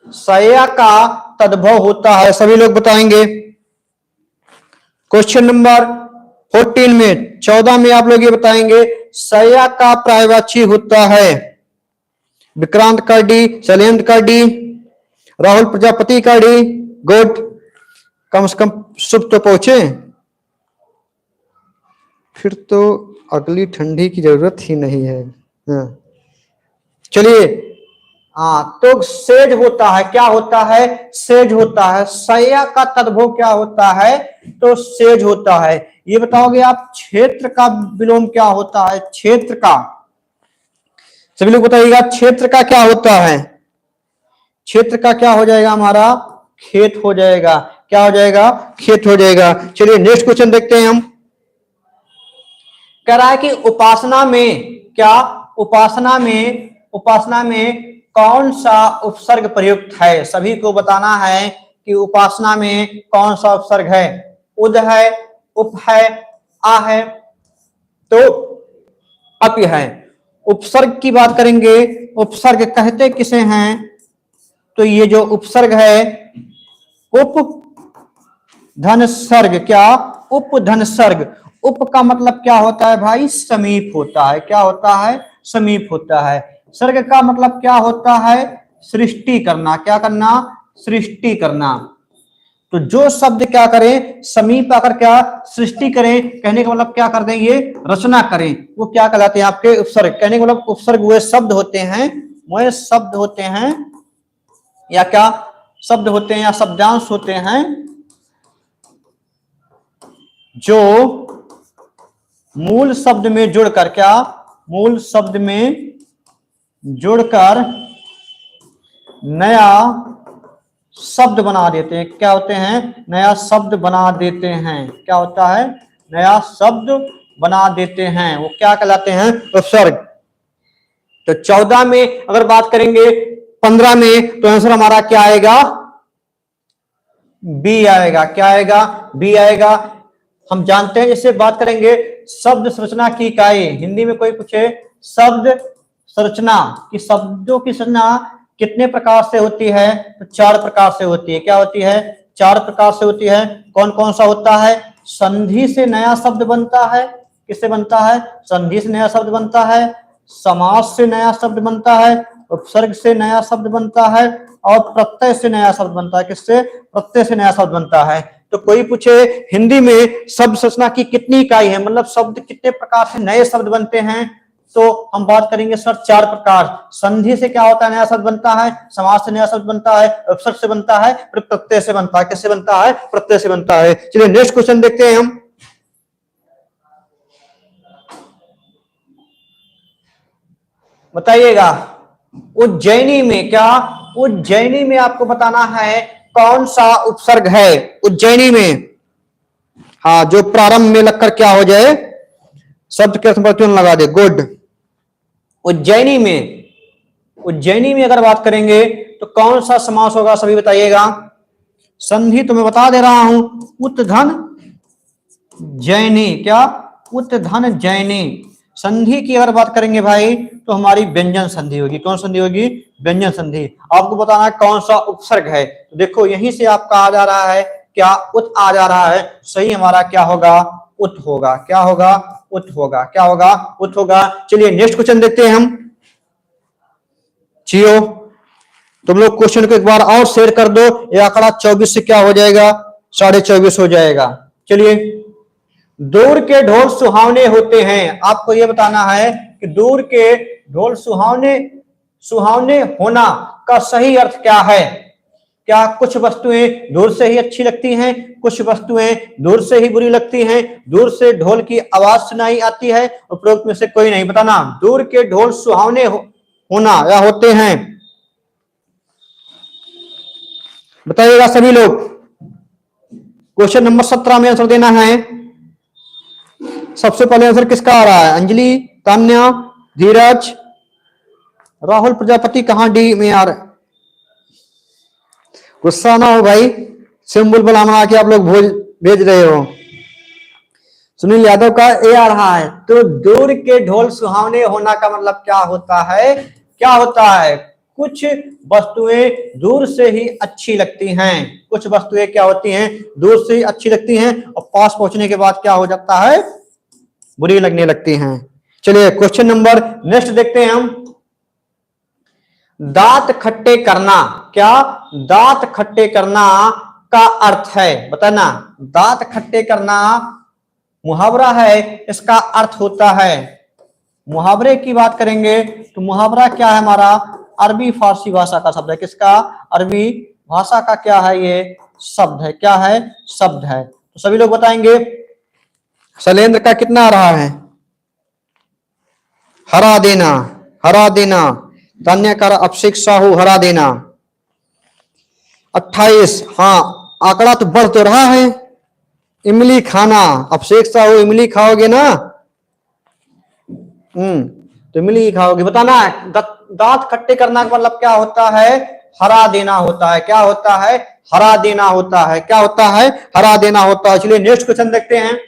सया का तद्भव होता है। सभी लोग बताएंगे। क्वेश्चन नंबर 14 में 14 में आप लोग ये बताएंगे सया का पर्यायवाची होता है विक्रांत का डी, शैलेंद्र का डी, राहुल प्रजापति का डी। गुड, कम से कम शुभ तो पहुंचे, फिर तो अगली ठंडी की जरूरत ही नहीं है। हाँ। चलिए, हाँ तो सेज होता है, क्या होता है, सेज होता है। सया का तद्भव क्या होता है, तो सेज होता है। ये बताओगे आप क्षेत्र का विलोम क्या होता है, क्षेत्र का। सभी लोग बताइएगा क्षेत्र का क्या होता है। क्षेत्र का क्या हो जाएगा हमारा, खेत हो जाएगा। क्या हो जाएगा, खेत हो जाएगा। चलिए नेक्स्ट क्वेश्चन देखते हैं हम। कह रहा है कि उपासना में, क्या उपासना में कौन सा उपसर्ग प्रयुक्त है। सभी को बताना है कि उपासना में कौन सा उपसर्ग है। उद है, उप है, आ है, तो अपि है। उपसर्ग की बात करेंगे, उपसर्ग कहते किसे हैं, तो ये जो उपसर्ग है उप धन सर्ग, क्या उप धन सर्ग। उप का मतलब क्या होता है भाई, समीप होता है। क्या होता है, समीप होता है। सर्ग का मतलब क्या होता है, सृष्टि करना। क्या करना? सृष्टि करना। तो जो शब्द क्या करें, समीप आकर क्या सृष्टि करें, कहने का मतलब क्या कर दें, ये रचना करें, वो क्या कहलाते हैं आपके उपसर्ग। कहने का मतलब उपसर्ग वे शब्द होते हैं, वे शब्द होते हैं या क्या शब्द होते हैं या शब्दांश होते हैं जो मूल शब्द में जुड़कर क्या, मूल शब्द में जुड़कर नया शब्द बना देते हैं। क्या होते हैं? नया शब्द बना देते हैं। क्या होता है? नया शब्द बना देते हैं, वो क्या कहलाते हैं? उपसर्ग। तो 14 में अगर बात करेंगे, 15 में, तो आंसर हमारा क्या आएगा? बी आएगा। क्या आएगा? बी आएगा। हम जानते हैं, इससे बात करेंगे शब्द संरचना की इकाई। हिंदी में कोई पूछे शब्द संरचना की, शब्दों की संरचना कितने प्रकार से होती है, तो 4 प्रकार से होती है। क्या होती है? 4 प्रकार से होती है। कौन कौन सा होता है? संधि से नया शब्द बनता है। किससे बनता है? संधि से नया शब्द बनता है, समास से नया शब्द बनता है, उपसर्ग से नया शब्द बनता है, और प्रत्यय से नया शब्द बनता है। किससे? प्रत्यय से नया शब्द बनता है। तो कोई पूछे हिंदी में शब्द संरचना की कितनी इकाई है, मतलब शब्द कितने प्रकार से नए शब्द बनते हैं, तो हम बात करेंगे सर 4 प्रकार। संधि से क्या होता है? नया शब्द बनता है, समास से नया शब्द बनता है, उपसर्ग से बनता है, फिर प्रत्यय से बनता है। किससे बनता है? प्रत्यय से बनता है। चलिए नेक्स्ट क्वेश्चन देखते हैं हम। बताइएगा उज्जैनी में, क्या उज्जैनी में आपको बताना है कौन सा उपसर्ग है उज्जैनी में। हाँ, जो प्रारंभ में लगकर क्या हो जाए, शब्द के संप्रचुन लगा दे। गुड। उज्जैनी में, उज्जैनी में अगर बात करेंगे तो कौन सा समास होगा, सभी बताइएगा। संधि तो मैं बता दे रहा हूं, उत्धन जैनी। क्या? उत्धन जैनी। संधि की अगर बात करेंगे भाई तो हमारी व्यंजन संधि होगी। कौन संधि होगी? व्यंजन संधि। आपको बताना है कौन सा उपसर्ग है। तो देखो यहीं से आपका आ जा रहा है क्या, उत आ जा रहा है। सही हमारा क्या होगा? उत होगा। क्या होगा? उत होगा। क्या होगा? उत होगा। चलिए नेक्स्ट क्वेश्चन देखते हैं हम। जियो, तुम लोग क्वेश्चन को एक बार और शेयर कर दो, ये आंकड़ा 24 से क्या हो जाएगा? 24.5 हो जाएगा। चलिए, दूर के ढोल सुहावने होते हैं। आपको यह बताना है कि दूर के ढोल सुहावने, सुहावने होना का सही अर्थ क्या है। क्या कुछ वस्तुएं दूर से ही अच्छी लगती हैं, कुछ वस्तुएं दूर से ही बुरी लगती हैं, दूर से ढोल की आवाज सुनाई आती है, उपरोक्त में से कोई नहीं। बताना, दूर के ढोल सुहावने होना या होते हैं। बताइएगा सभी लोग। क्वेश्चन नंबर 17 में आंसर देना है। सबसे पहले आंसर किसका आ रहा है? अंजलि, तान्या, धीरज, राहुल प्रजापति। कहां डी में आ रहा? गुस्सा ना हो भाई, सिंबल बना के आप लोग भेज रहे हो। सुनील यादव का ए आ रहा है। तो दूर के ढोल सुहावने होना का मतलब क्या होता है? क्या होता है? कुछ वस्तुएं दूर से ही अच्छी लगती हैं। कुछ वस्तुएं क्या होती हैं? दूर से ही अच्छी लगती हैं और पास पहुंचने के बाद क्या हो जाता है? बुरी लगने लगती हैं। चलिए क्वेश्चन नंबर नेक्स्ट देखते हैं हम। दांत खट्टे करना। क्या दांत खट्टे करना का अर्थ है? बताना। दांत खट्टे करना मुहावरा है, इसका अर्थ होता है। मुहावरे की बात करेंगे तो मुहावरा क्या है हमारा? अरबी फारसी भाषा का शब्द है। किसका? अरबी भाषा का क्या है? ये शब्द है। क्या है? शब्द है। तो सभी लोग बताएंगे। शैलेंद्र का कितना आ रहा है? हरा देना, हरा देना। तान्या का अभिषेक साहू, हरा देना। 28। हाँ, आंकड़ा तो बढ़ तो रहा है। इमली खाना, अभिषेक साहू इमली खाओगे ना? तो इमली खाओगे। बताना है दांत खट्टे करना का मतलब क्या होता है? हरा देना होता है। क्या होता है? हरा देना होता है। क्या होता है? हरा देना होता है। चलिए नेक्स्ट क्वेश्चन देखते हैं।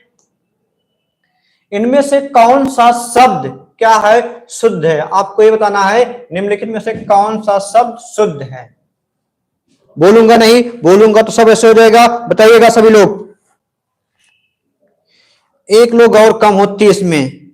इनमें से कौन सा शब्द क्या है? शुद्ध है। आपको ये बताना है निम्नलिखित में से कौन सा शब्द शुद्ध है। बोलूंगा नहीं, बोलूंगा तो सब ऐसे हो जाएगा। बताइएगा सभी लोग। एक लोग और कम हो 30 में।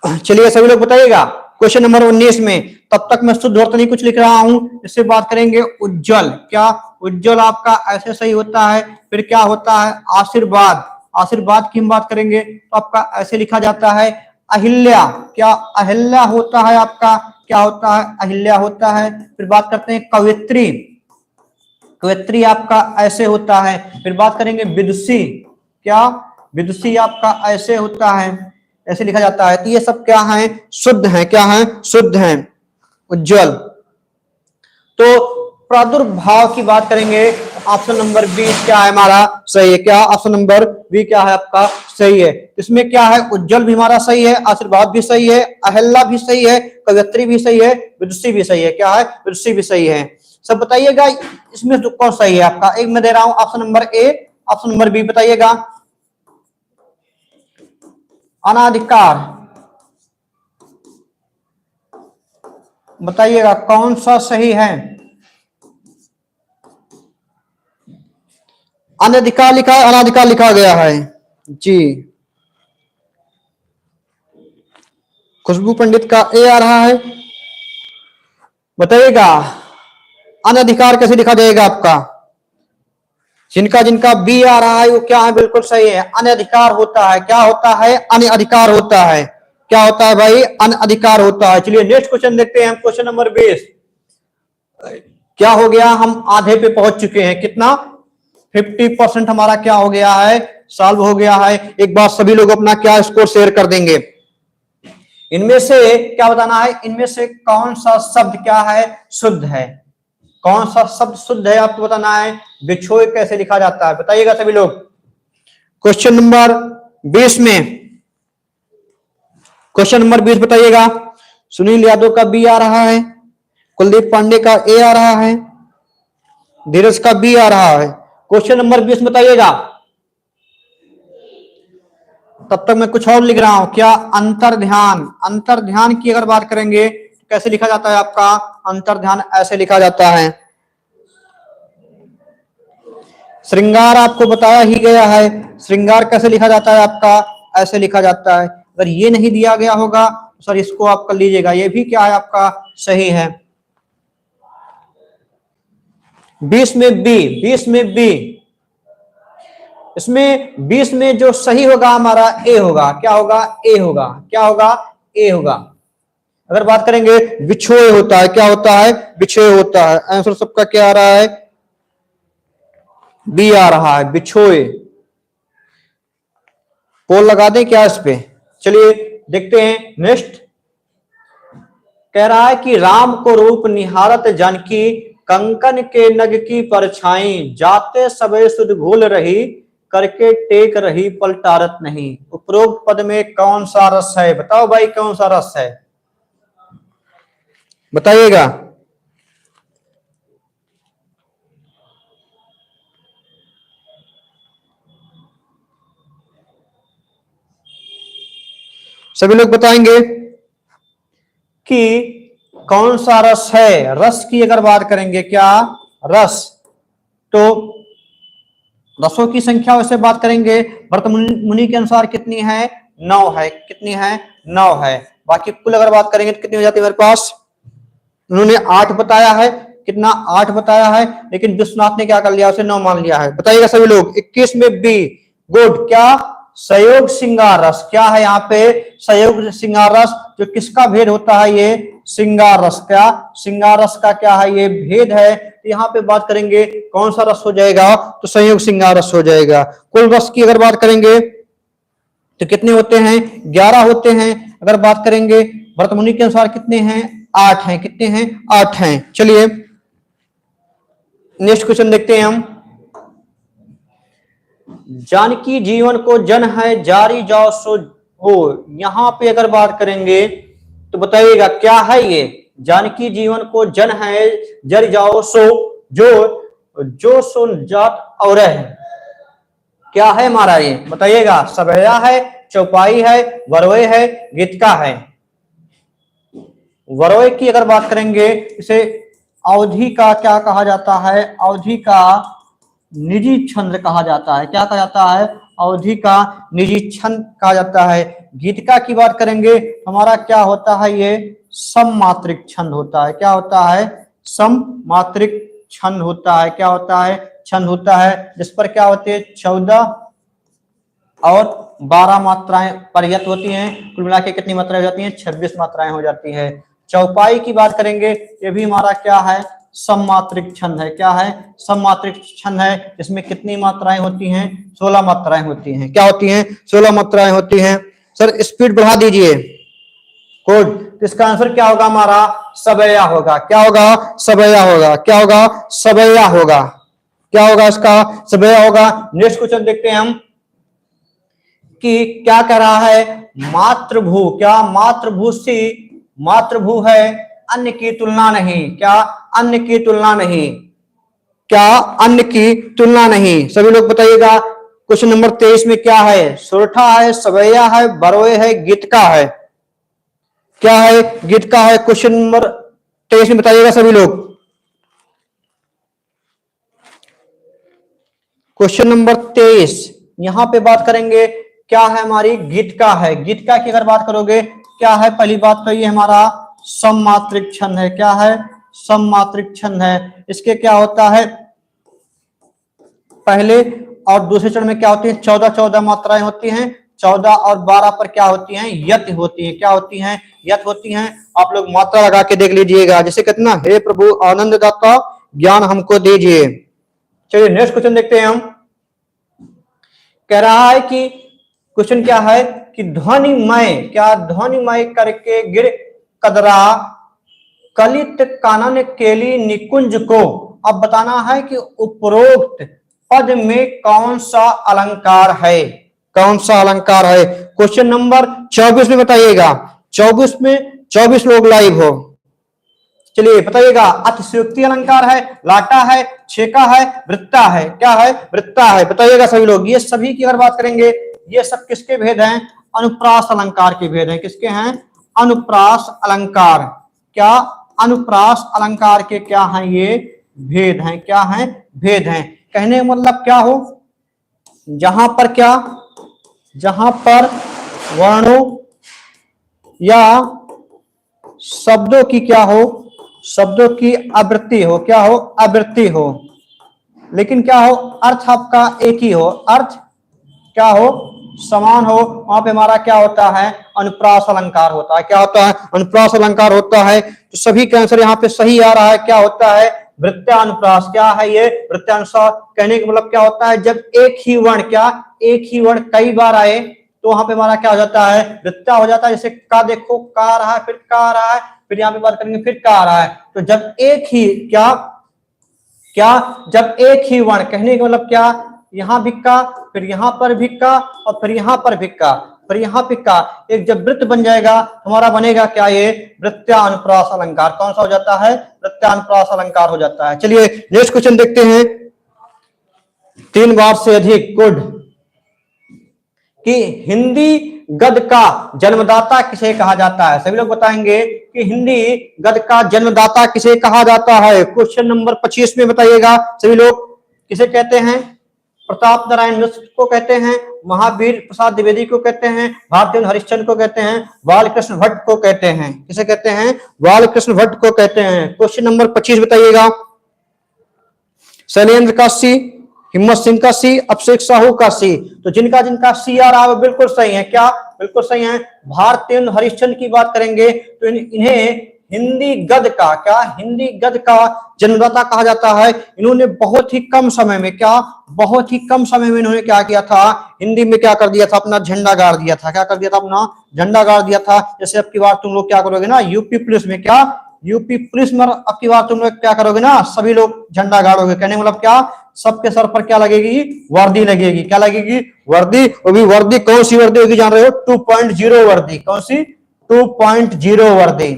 चलिए सभी लोग बताइएगा। क्वेश्चन नंबर 19 में तब तक मैं शुद्ध अर्थ नहीं कुछ लिख रहा हूं। इससे बात करेंगे उज्जवल, क्या उज्जवल आपका ऐसे सही होता है। फिर क्या होता है आशीर्वाद, आशीर्वाद की हम बात करेंगे तो आपका ऐसे लिखा जाता है अहिल्या, क्या अहिल्या होता है आपका, क्या होता है अहिल्या होता है। फिर बात करते हैं कवित्री, कवित्री आपका ऐसे होता है। फिर बात करेंगे विदुषी, क्या विदुषी आपका ऐसे होता है, ऐसे लिखा जाता है। तो ये सब क्या है शुद्ध है, क्या है शुद्ध है उज्जवल। तो प्रादुर्भाव की बात करेंगे, ऑप्शन नंबर बी क्या है हमारा सही है, क्या ऑप्शन नंबर बी क्या है आपका सही है। इसमें क्या है उज्जवल भी हमारा सही है, आशीर्वाद भी सही है, अहिल्या भी सही है, कवियत्री भी सही है, विदुषी भी सही है, क्या है विदुषी भी सही है। सब बताइएगा इसमें तो कौन सही है आपका। एक मैं दे रहा हूं option number A, option number B बताइएगा। अनाधिकार बताइएगा कौन सा सही है। अनाधिकार लिखा है, अनाधिकार लिखा गया है जी। खुशबू पंडित का ए आ रहा है, बताइएगा अनाधिकार कैसे लिखा जाएगा आपका। जिनका जिनका बी आ रहा है वो क्या है बिल्कुल सही है, अनाधिकार होता है। क्या होता है अनाधिकार होता है, क्या होता है भाई अनाधिकार होता है। चलिए नेक्स्ट क्वेश्चन देखते हैं हम, क्वेश्चन नंबर 20। क्या हो गया हम आधे पे पहुंच चुके हैं, कितना 50% हमारा क्या हो गया है सॉल्व हो गया है। एक बार सभी लोग अपना क्या स्कोर शेयर कर देंगे। इनमें से क्या बताना है, इनमें से कौन सा शब्द क्या है शुद्ध है, कौन सा शब्द शुद्ध है आपको बताना है। बिछोए कैसे लिखा जाता है बताइएगा सभी लोग। क्वेश्चन नंबर 20 में, क्वेश्चन नंबर 20 बताइएगा। सुनील यादव का बी आ रहा है, कुलदीप पांडे का ए आ रहा है, धीरज का बी आ रहा है। क्वेश्चन नंबर 20 बताइएगा। तब तक मैं कुछ और लिख रहा हूं, क्या अंतर्ध्यान, अंतर्ध्यान की अगर बात करेंगे तो कैसे लिखा जाता है आपका अंतर्ध्यान, ऐसे लिखा जाता है। श्रृंगार आपको बताया ही गया है, श्रृंगार कैसे लिखा जाता है आपका ऐसे लिखा जाता है। अगर ये नहीं दिया गया होगा तो सर इसको आप कर लीजिएगा, ये भी क्या है आपका सही है। 20 में बी, 20 में बी, इसमें 20 में जो सही होगा हमारा ए होगा, क्या होगा ए होगा, क्या होगा ए होगा। अगर बात करेंगे बिछोए होता है, क्या होता है बिछोए होता है। आंसर सबका क्या आ रहा है बी आ रहा है बिछोए। पोल लगा दें क्या इस पे। चलिए देखते हैं नेक्स्ट। कह रहा है कि राम को रूप निहारत जानकी, कंकन के नग की परछाई, जाते सबे सुध घोल रही, करके टेक रही पलटारत नहीं। उपरोक्त पद में कौन सा रस है, बताओ भाई कौन सा रस है बताइएगा। सभी लोग बताएंगे कि कौन सा रस है। रस की अगर बात करेंगे क्या रस, तो रसों की संख्या वैसे बात करेंगे भरत मुनि के अनुसार कितनी है 9 है, कितनी है 9 है। बाकी कुल अगर बात करेंगे तो कितनी हो जाती है मेरे पास, उन्होंने 8 बताया है, कितना 8 बताया है, लेकिन विश्वनाथ ने क्या कर लिया उसे 9 मान लिया है। बताइएगा सभी लोग। 21 में बी गुड, क्या संयोग श्रृंगार रस, क्या है यहाँ पे संयोग श्रृंगार रस, जो किसका भेद होता है ये श्रृंगार रस, क्या श्रृंगार रस का क्या है ये भेद है। तो यहाँ पे बात करेंगे कौन सा रस हो जाएगा तो संयोग श्रृंगार रस हो जाएगा। कुल रस की अगर बात करेंगे तो कितने होते हैं 11 होते हैं। अगर बात करेंगे भरत मुनि के अनुसार कितने हैं 8 हैं, कितने हैं 8 हैं। चलिए नेक्स्ट क्वेश्चन देखते हैं हम। जानकी जीवन को जन है जारी जाओ सो हो, यहां पे अगर बात करेंगे तो बताइएगा क्या है ये। जानकी जीवन को जन है जर जाओ सो, जो सो जात और है, क्या है हमारा ये बताइएगा। सबया है, चौपाई है, वरोय है, गीतिका है। वरोय की अगर बात करेंगे इसे अवधि का क्या कहा जाता है, अवधि का निजी छंद कहा जाता है, क्या कहा जाता है अवधि का निजी छंद कहा जाता है। गीतिका की बात करेंगे हमारा क्या होता है ये सममात्रिक छंद होता है। क्या होता है? सममात्रिक छंद होता है। क्या होता है? छंद होता है, जिस पर क्या होती है 14 और 12 मात्राएं पर्याप्त होती हैं। कुल मिला के कितनी मात्राएं हो जाती हैं? 26 मात्राएं हो जाती है। चौपाई की बात करेंगे, ये भी हमारा क्या है? सममात्रिक छंद है। क्या है? सममात्रिक छंद है। इसमें कितनी मात्राएं होती हैं? 16 मात्राएं होती हैं। क्या होती हैं? 16 मात्राएं होती हैं। सर स्पीड बढ़ा दीजिए। गुड। तो इसका आंसर क्या होगा हमारा? सबैया होगा। क्या होगा? सबैया होगा। क्या होगा? सबैया होगा। क्या होगा इसका? सबैया होगा। नेक्स्ट क्वेश्चन देखते हैं हम कि क्या कह रहा है? मातृभू। क्या मातृभू सी मातृभू है, अन्य की तुलना नहीं। क्या? अन्य की तुलना नहीं। क्या? अन्य की तुलना नहीं। सभी लोग बताइएगा क्वेश्चन नंबर 23 में क्या है? सोरठा है, सबैया है, बरोए है, गीतका है। क्या है? गीतका है। क्वेश्चन नंबर 23 में बताइएगा सभी लोग। क्वेश्चन नंबर 23 यहां पे बात करेंगे, क्या है हमारी? गीतका है। गीतका की अगर बात करोगे, क्या है? पहली बात तो ये हमारा सममात्रिक छंद है। क्या है? सममात्रिक छंद है। इसके क्या होता है? पहले और दूसरे चरण में क्या होती है? 14 मात्राएं होती हैं। 14 और 12 पर क्या होती हैं? यत होती है। क्या होती हैं? यत होती हैं। आप लोग मात्रा लगा के देख लीजिएगा। जैसे कितना, हे प्रभु आनंद दाता ज्ञान हमको दीजिए। चलिए नेक्स्ट क्वेश्चन देखते हैं हम। कह रहा है कि क्वेश्चन क्या है कि ध्वनिमय, क्या? ध्वनिमय करके गिर कदरा कलित कानन केली निकुंज को। अब बताना है कि उपरोक्त पद में कौन सा अलंकार है? कौन सा अलंकार है? क्वेश्चन नंबर 24 में बताइएगा। 24 में 24 लोग लाइव हो। चलिए बताइएगा। अतिशयोक्ति अलंकार है, लाटा है, छेका है, वृत्ता है। क्या है? वृत्ता है। बताइएगा सभी लोग। ये सभी की अगर बात करेंगे, ये सब किसके भेद हैं? अनुप्रास अलंकार के भेद हैं। किसके हैं? अनुप्रास अलंकार। क्या? अनुप्रास अलंकार के क्या हैं? ये भेद हैं। क्या हैं? भेद हैं। कहने का मतलब क्या हो? जहां पर क्या? जहां पर वर्णों या शब्दों की क्या हो? शब्दों की आवृत्ति हो। क्या हो? आवृत्ति हो। लेकिन क्या हो? अर्थ आपका एक ही हो। अर्थ क्या हो? समान हो। वहां पे हमारा क्या होता है? अनुप्रास अलंकार होता है। क्या होता है? अनुप्रास अलंकार होता है। तो सभी का आंसर यहाँ पे सही आ रहा है। क्या होता है? वृत्तानुप्रास। क्या है ये? वृत्तानुसार। कहने का मतलब क्या होता है? जब एक ही वर्ण, क्या? एक ही वर्ण कई बार आए तो वहां पे हमारा क्या हो जाता है? वृत्ता हो जाता है। जैसे का देखो, का आ रहा है, फिर का आ रहा है, फिर यहाँ पे बात करेंगे फिर का आ रहा है। तो जब एक ही क्या? क्या? जब एक ही वर्ण, कहने का मतलब क्या? यहां भी का, फिर यहां पर भी का, और फिर यहां पर भी का, फिर यहां पे का, एक जब वृत्त बन जाएगा हमारा बनेगा क्या? ये वृत्तानुप्रास अलंकार। कौन सा हो जाता है? वृत्तानुप्रास अलंकार हो जाता है। चलिए नेक्स्ट क्वेश्चन देखते हैं। 3 बार से अधिक। गुड। कि हिंदी गद्य का जन्मदाता किसे कहा जाता है? सभी लोग बताएंगे कि हिंदी गद्य का जन्मदाता किसे कहा जाता है। क्वेश्चन नंबर 25 में बताइएगा सभी लोग। किसे कहते हैं? प्रताप नारायण मिश्र को कहते हैं, महावीर प्रसाद द्विवेदी को कहते हैं, भारतेंदु हरिश्चंद्र को कहते हैं, बालकृष्ण भट्ट को कहते हैं। किसे कहते हैं? बालकृष्ण भट्ट को कहते हैं। क्वेश्चन नंबर 25 बताइएगा। शैलेंद्र का सी, हिम्मत सिंह का सी, अभिषेक साहू का सी। तो जिनका जिनका सी आ रहा है वो बिल्कुल सही है। क्या? बिल्कुल सही है। भारतेंदु हरिश्चंद्र की बात करेंगे तो इन्हें हिंदी गद्य का, क्या? हिंदी गद्य का जन्मदाता कहा जाता है। इन्होंने बहुत ही कम समय में, क्या? बहुत ही कम समय में इन्होंने क्या किया था? हिंदी में क्या कर दिया था? अपना झंडा गाड़ दिया था। क्या कर दिया था? अपना झंडा गाड़ दिया था। जैसे अब की बार तुम लोग क्या करोगे ना, यूपी पुलिस में, क्या? यूपी पुलिस में अब की बार तुम लोग क्या करोगे ना, सभी लोग झंडा गाड़ोगे। कहने मतलब क्या? सबके सर पर क्या लगेगी? वर्दी लगेगी। क्या लगेगी? वर्दी। वो भी वर्दी कौन सी वर्दी होगी जान रहे हो? 2.0 वर्दी। कौन सी? 2.0 वर्दी।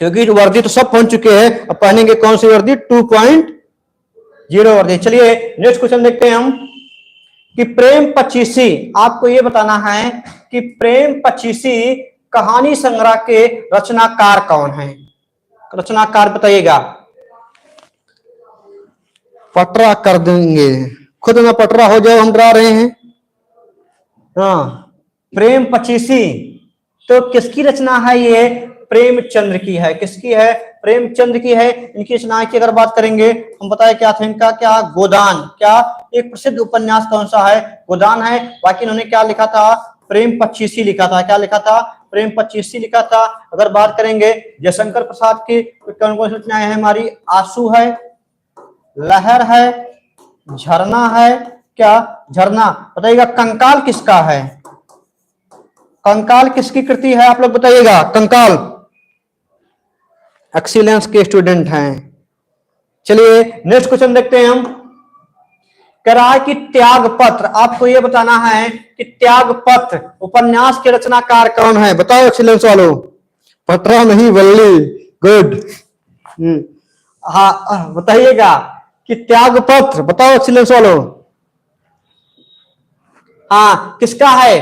क्योंकि वर्दी तो सब पहन चुके हैं, अब पहनेंगे कौन सी वर्दी? 2.0 वर्दी। चलिए नेक्स्ट क्वेश्चन देखते हैं हम कि प्रेम पचीसी। आपको यह बताना है कि प्रेम पचीसी कहानी संग्रह के रचनाकार कौन है? रचनाकार बताइएगा। पटरा कर देंगे, खुद में पटरा हो जाओ, हम डरा रहे हैं। हाँ, प्रेम पचीसी तो किसकी रचना है ये? प्रेमचंद्र की है। किसकी है? प्रेमचंद्र की है। इनकी रचना की अगर बात करेंगे, हम बताए क्या था इनका, क्या गोदान, क्या एक प्रसिद्ध उपन्यास कौन सा है? गोदान है। बाकी इन्होंने क्या लिखा था? प्रेम पच्चीसी लिखा था। क्या लिखा था? प्रेम पच्चीसी लिखा था। अगर बात करेंगे जयशंकर प्रसाद की, तो कौन कौन सी रचनाएं हैं हमारी? आंसू है, लहर है, झरना है, क्या झरना। बताइएगा कंकाल किसका है? कंकाल किसकी कृति है? आप लोग बताइएगा। कंकाल एक्सीलेंस के स्टूडेंट हैं। चलिए नेक्स्ट क्वेश्चन देखते हैं हम। कह रहा है कि त्याग पत्र, आपको यह बताना है कि त्याग पत्र उपन्यास के रचनाकार कौन है? बताओ एक्सीलेंस वालों। पत्रा नहीं बल्ली, गुड। हाँ बताइएगा कि त्याग पत्र, बताओ एक्सीलेंस वालों। हाँ किसका है?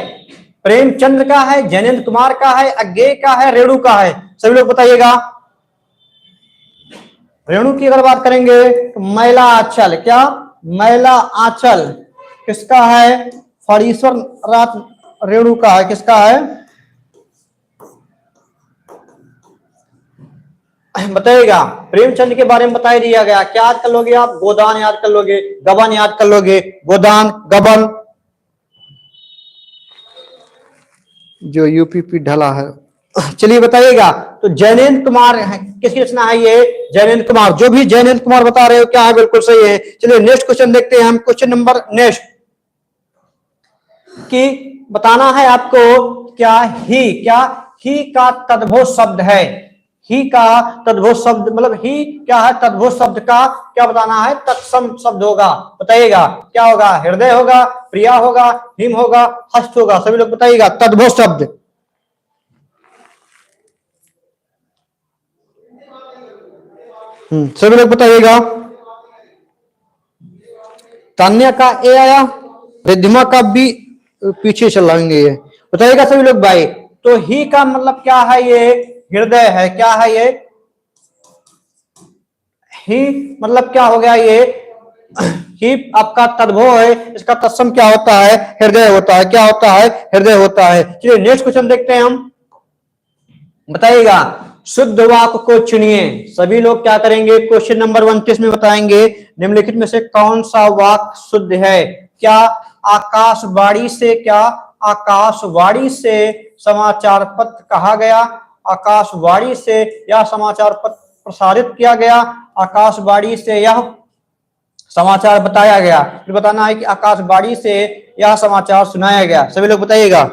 प्रेमचंद्र का है, जैनेन्द्र कुमार का है, अज्ञेय का है, रेणु का है? सभी लोग बताइएगा। रेणु की अगर बात करेंगे तो मैला आंचल, क्या मैला आंचल किसका है? फणीश्वर नाथ रेणु का है। किसका है? बताइएगा। प्रेमचंद के बारे में बता ही दिया गया। क्या याद कर लोगे आप? गोदान याद कर लोगे, गबन याद कर लोगे। गोदान, गबन, जो यूपीपी ढला है। चलिए बताइएगा। तो जैनेन्द्र कुमार किसकी रचना है ये? जैनेन्द्र कुमार। जो भी जैनेन्द्र कुमार बता रहे हो क्या है? बिल्कुल सही है। चलिए नेक्स्ट क्वेश्चन देखते हैं हम। क्वेश्चन नंबर नेक्स्ट कि बताना है आपको क्या ही का तद्भव शब्द है? ही का तद्भव शब्द मतलब ही क्या है? तद्भव शब्द का क्या बताना है? तत्सम शब्द होगा। बताइएगा क्या होगा? हृदय होगा, प्रिया होगा, हिम होगा, हस्त होगा? सभी लोग बताइएगा। तद्भव शब्द सभी लोग बताइएगा। तान्या का ए आया, रिद्धिमा का भी पीछे चलाएंगे ये। बताइएगा सभी लोग भाई। तो ही का मतलब क्या है? ये हृदय है। क्या है ये? ही मतलब क्या हो गया? ये ही आपका तद्भव है। इसका तत्सम क्या होता है? हृदय होता है। क्या होता है? हृदय होता है। चलिए नेक्स्ट क्वेश्चन देखते हैं हम। बताइएगा शुद्ध वाक्य को चुनिए। सभी लोग क्या करेंगे? क्वेश्चन नंबर 29 में बताएंगे निम्नलिखित में से कौन सा वाक्य शुद्ध है? क्या आकाशवाणी से, क्या आकाशवाणी से समाचार पत्र कहा गया? आकाशवाणी से यह समाचार पत्र प्रसारित किया गया? आकाशवाणी से यह समाचार बताया गया? फिर बताना है कि आकाशवाणी से यह समाचार सुनाया गया। सभी लोग बताइएगा।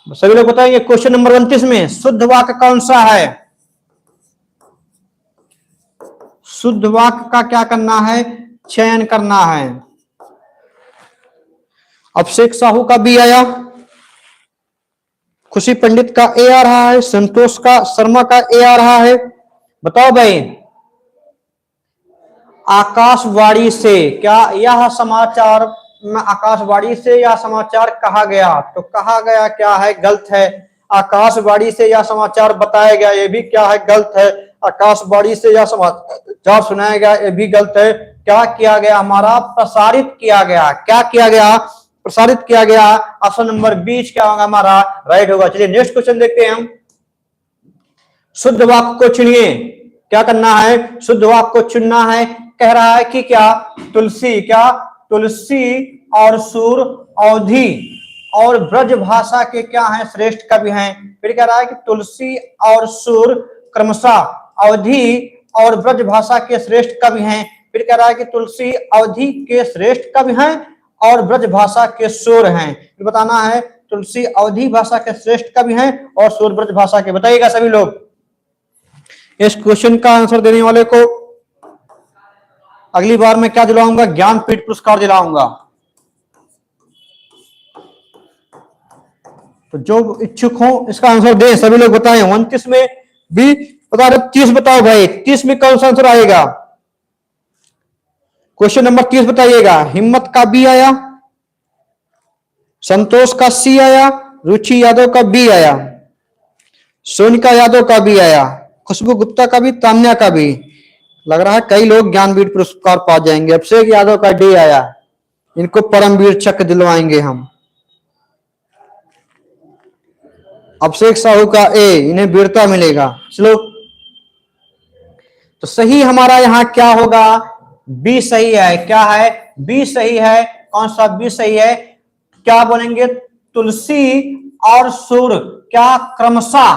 सभी लोग बताएंगे क्वेश्चन नंबर 29 में शुद्ध वाक्य कौन सा है? शुद्ध वाक्य का क्या करना है? चयन करना है। अभिषेक साहू का बी आया, खुशी पंडित का ए आ रहा है, संतोष का शर्मा का ए आ रहा है। बताओ भाई। आकाशवाणी से, क्या यह समाचार आकाशवाणी से यह समाचार कहा गया? तो कहा गया क्या है? गलत है। आकाशवाणी से यह समाचार बताया गया, ये भी क्या है? गलत है। आकाशवाणी से यह समाचार सुनाया गया, ये भी गलत है। क्या किया गया? हमारा प्रसारित किया गया। क्या किया गया? प्रसारित किया गया। ऑप्शन नंबर 20 क्या होगा हमारा? राइट होगा। चलिए नेक्स्ट क्वेश्चन देखते हैं हम। शुद्ध वाक्य को चुनिए। क्या करना है? शुद्ध वाक्य को चुनना है। कह रहा है कि क्या तुलसी, क्या तुलसी और सूर अवधि और ब्रज भाषा के क्या हैं? श्रेष्ठ कवि हैं। फिर कह रहा है कि तुलसी और सूर क्रमशः अवधि और ब्रज भाषा के श्रेष्ठ कवि हैं। फिर कह रहा है कि तुलसी अवधि के श्रेष्ठ कवि हैं और ब्रज भाषा के सूर हैं। फिर बताना है तुलसी अवधि भाषा के श्रेष्ठ कवि हैं और सूर ब्रज भाषा के। बताइएगा सभी लोग। इस क्वेश्चन का आंसर देने वाले को अगली बार मैं क्या दिलाऊंगा? ज्ञानपीठ पुरस्कार दिलाऊंगा। तो जो इच्छुक हो इसका आंसर दे। सभी लोग बताएं। 29 में भी बता रहे, 30 बताओ भाई। 30 में कौन सा आंसर आएगा? क्वेश्चन नंबर 30 बताइएगा। हिम्मत का बी आया, संतोष का सी आया, रुचि यादव का बी आया, सोनिका यादव का भी आया, खुशबू गुप्ता का भी, तान्या का भी। लग रहा है कई लोग ज्ञानपीठ पुरस्कार पा जाएंगे। अभिषेक यादव का डी आया। इनको परमवीर चक्र दिलवाएंगे हम। अभिषेक साहू का ए, इन्हें वीरता मिलेगा। चलो, तो सही हमारा यहां क्या होगा? बी सही है। क्या है? बी सही है। कौन सा बी सही है? क्या बोलेंगे? तुलसी और सुर क्या क्रमशः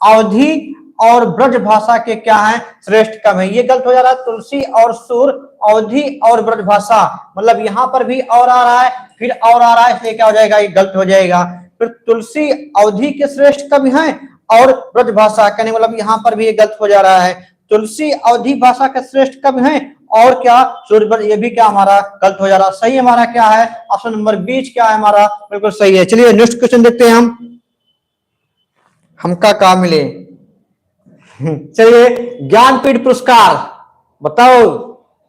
अवधि और ब्रज भाषा के क्या है? श्रेष्ठ कम है। ये गलत हो जा रहा है। तुलसी और सुर, अवधि और ब्रज भाषा, मतलब यहां पर भी और आ रहा है, फिर और आ रहा है, इसलिए क्या हो जाएगा? ये गलत हो जाएगा। फिर तुलसी अवधि के श्रेष्ठ कवि हैं और ब्रज भाषा, कहने मतलब यहां पर भी ये गलत हो जा रहा है। तुलसी अवधि भाषा के श्रेष्ठ कवि हैं और क्या? सूर्य, ये भी क्या हमारा गलत हो जा रहा है। सही हमारा क्या है? ऑप्शन नंबर बी क्या है हमारा? बिल्कुल सही है। चलिए नेक्स्ट क्वेश्चन देखते हैं हमका काम मिले। चलिए, ज्ञानपीठ पुरस्कार बताओ।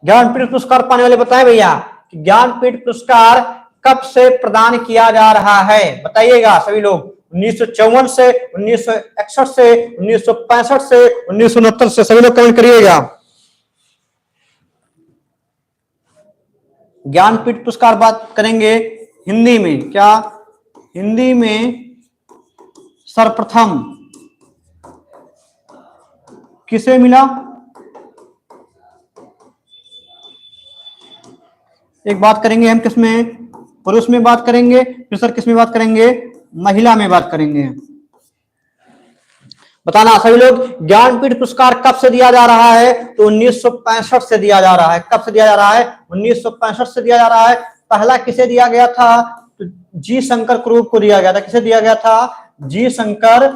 ज्ञानपीठ पुरस्कार पाने वाले बताएं भैया कि ज्ञानपीठ पुरस्कार कब से प्रदान किया जा रहा है? बताइएगा सभी लोग। 1954 से, 1961 से, 1965 से, 1969 से? सभी लोग कमेंट करिएगा। ज्ञानपीठ पुरस्कार बात करेंगे हिंदी में। क्या हिंदी में सर्वप्रथम किसे मिला? एक बात करेंगे हम किसमें? पुरुष में बात करेंगे। फिर सर किसमें बात करेंगे? महिला में बात करेंगे। बताना सभी लोग। ज्ञानपीठ पुरस्कार कब से दिया जा रहा है? तो 1965 से दिया जा रहा है। कब से दिया जा रहा है? 1965 से दिया जा रहा है। पहला किसे दिया गया था? तो जी शंकर क्रूप को दिया गया था। किसे दिया गया था? जी शंकर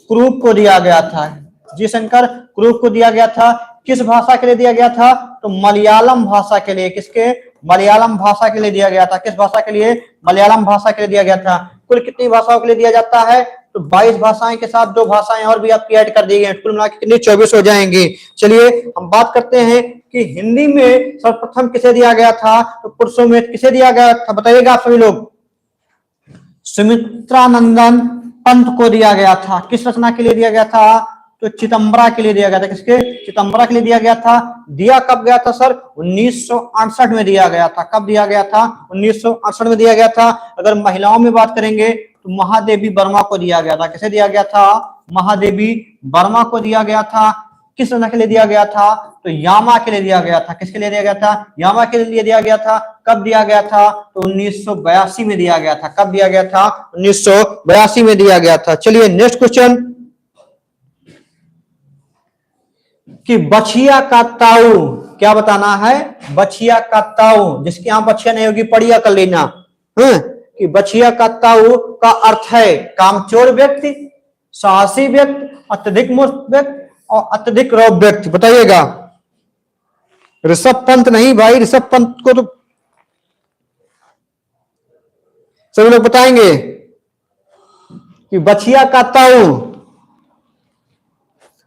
क्रूप को दिया गया था। जी शंकर क्रूप को दिया गया था। किस भाषा के लिए दिया गया था? तो मलयालम भाषा के लिए। किसके? मलयालम भाषा के लिए दिया गया था। किस भाषा के लिए? मलयालम भाषा के लिए दिया गया था। कुल कितनी भाषाओं के लिए दिया जाता है? तो 22 भाषाएं के साथ 2 भाषाएं और भी आपकी ऐड कर दी गई। कुल मिलाकर कितनी? 24 हो जाएंगी। चलिए हम बात करते हैं कि हिंदी में सर्वप्रथम किसे दिया गया था? तो पुरुषों में किसे दिया गया था? बताइएगा आप सभी लोग। सुमित्रानंदन पंत को दिया गया था। किस रचना के लिए दिया गया था? तो चिदंबरा के लिए दिया गया था। किसके? चिदंबरा के लिए दिया गया था। दिया कब गया था सर? 1968 में दिया गया था। कब दिया गया था? 1968 में दिया गया था। अगर महिलाओं में बात करेंगे तो महादेवी वर्मा को दिया गया था। किसे दिया गया था? महादेवी वर्मा को दिया गया था। किस रचना के लिए दिया गया था? तो यामा के लिए दिया गया था। किसके लिए दिया गया था? यामा के लिए दिया गया था। कब दिया गया था? तो 1982 में दिया गया था। कब दिया गया था? 1982 में दिया गया था। चलिए नेक्स्ट क्वेश्चन कि बछिया का ताऊ क्या बताना है? बछिया का ताऊ, जिसके यहां बछिया नहीं होगी पढ़िया कर लेना कि बछिया का ताऊ का अर्थ है कामचोर व्यक्ति, साहसी व्यक्ति, अत्यधिक मूर्ख व्यक्ति और अत्यधिक रौब व्यक्ति। बताइएगा। ऋषभ पंत नहीं भाई, ऋषभ पंत को तो सभी लोग बताएंगे कि बछिया का ताऊ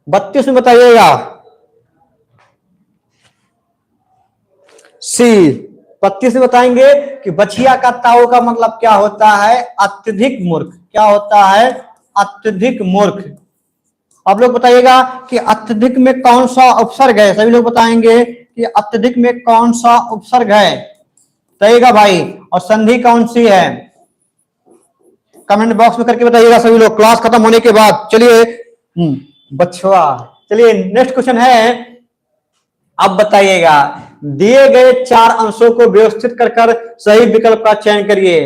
32 में बताइएगा। सी 32 में बताएंगे कि बछिया का ताऊ का मतलब क्या होता है? अत्यधिक मूर्ख। क्या होता है? अत्यधिक मूर्ख। आप लोग बताइएगा कि अत्यधिक में कौन सा उपसर्ग है? सभी लोग बताएंगे कि अत्यधिक में कौन सा उपसर्ग है? बताइएगा भाई। और संधि कौन सी है? कमेंट बॉक्स में करके बताइएगा सभी लोग क्लास खत्म होने के बाद। चलिए बछुआ। चलिए नेक्स्ट क्वेश्चन है। अब बताइएगा, दिए गए 4 अंशों को व्यवस्थित कर सही विकल्प का चयन करिए।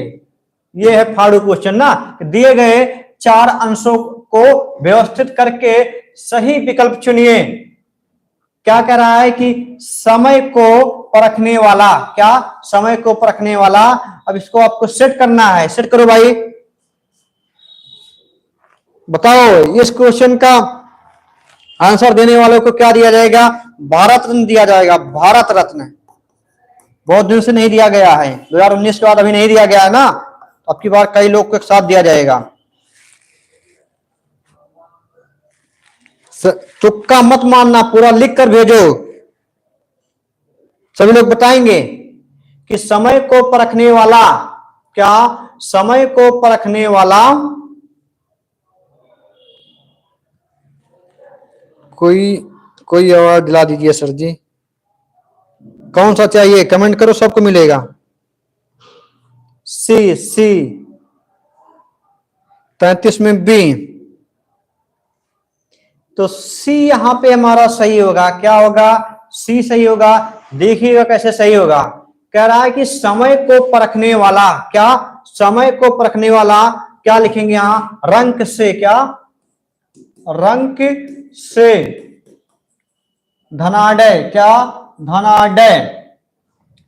ये है फाड़ू क्वेश्चन ना। दिए गए 4 अंशों को व्यवस्थित करके सही विकल्प चुनिए। क्या कह रहा है कि समय को परखने वाला। क्या? समय को परखने वाला। अब इसको आपको सेट करना है। सेट करो भाई। बताओ इस क्वेश्चन का आंसर देने वालों को क्या दिया जाएगा? भारत रत्न दिया जाएगा। भारत रत्न बहुत दिन से नहीं दिया गया है। 2019 के बाद अभी नहीं दिया गया है ना, तो अब की बार कई लोग को एक साथ दिया जाएगा। तुक्का मत मानना, पूरा लिख कर भेजो। सभी लोग बताएंगे कि समय को परखने वाला। क्या? समय को परखने वाला कोई अवार्ड दिला दीजिए सर जी। कौन सा चाहिए? कमेंट करो, सबको मिलेगा। सी 33 में बी। तो सी यहां पे हमारा सही होगा। क्या होगा? सी सही होगा। देखिएगा कैसे सही होगा। कह रहा है कि समय को परखने वाला, क्या? समय को परखने वाला क्या लिखेंगे यहां? रंक से, क्या? रंक से धनाढ्य, क्या? धनाढ्य।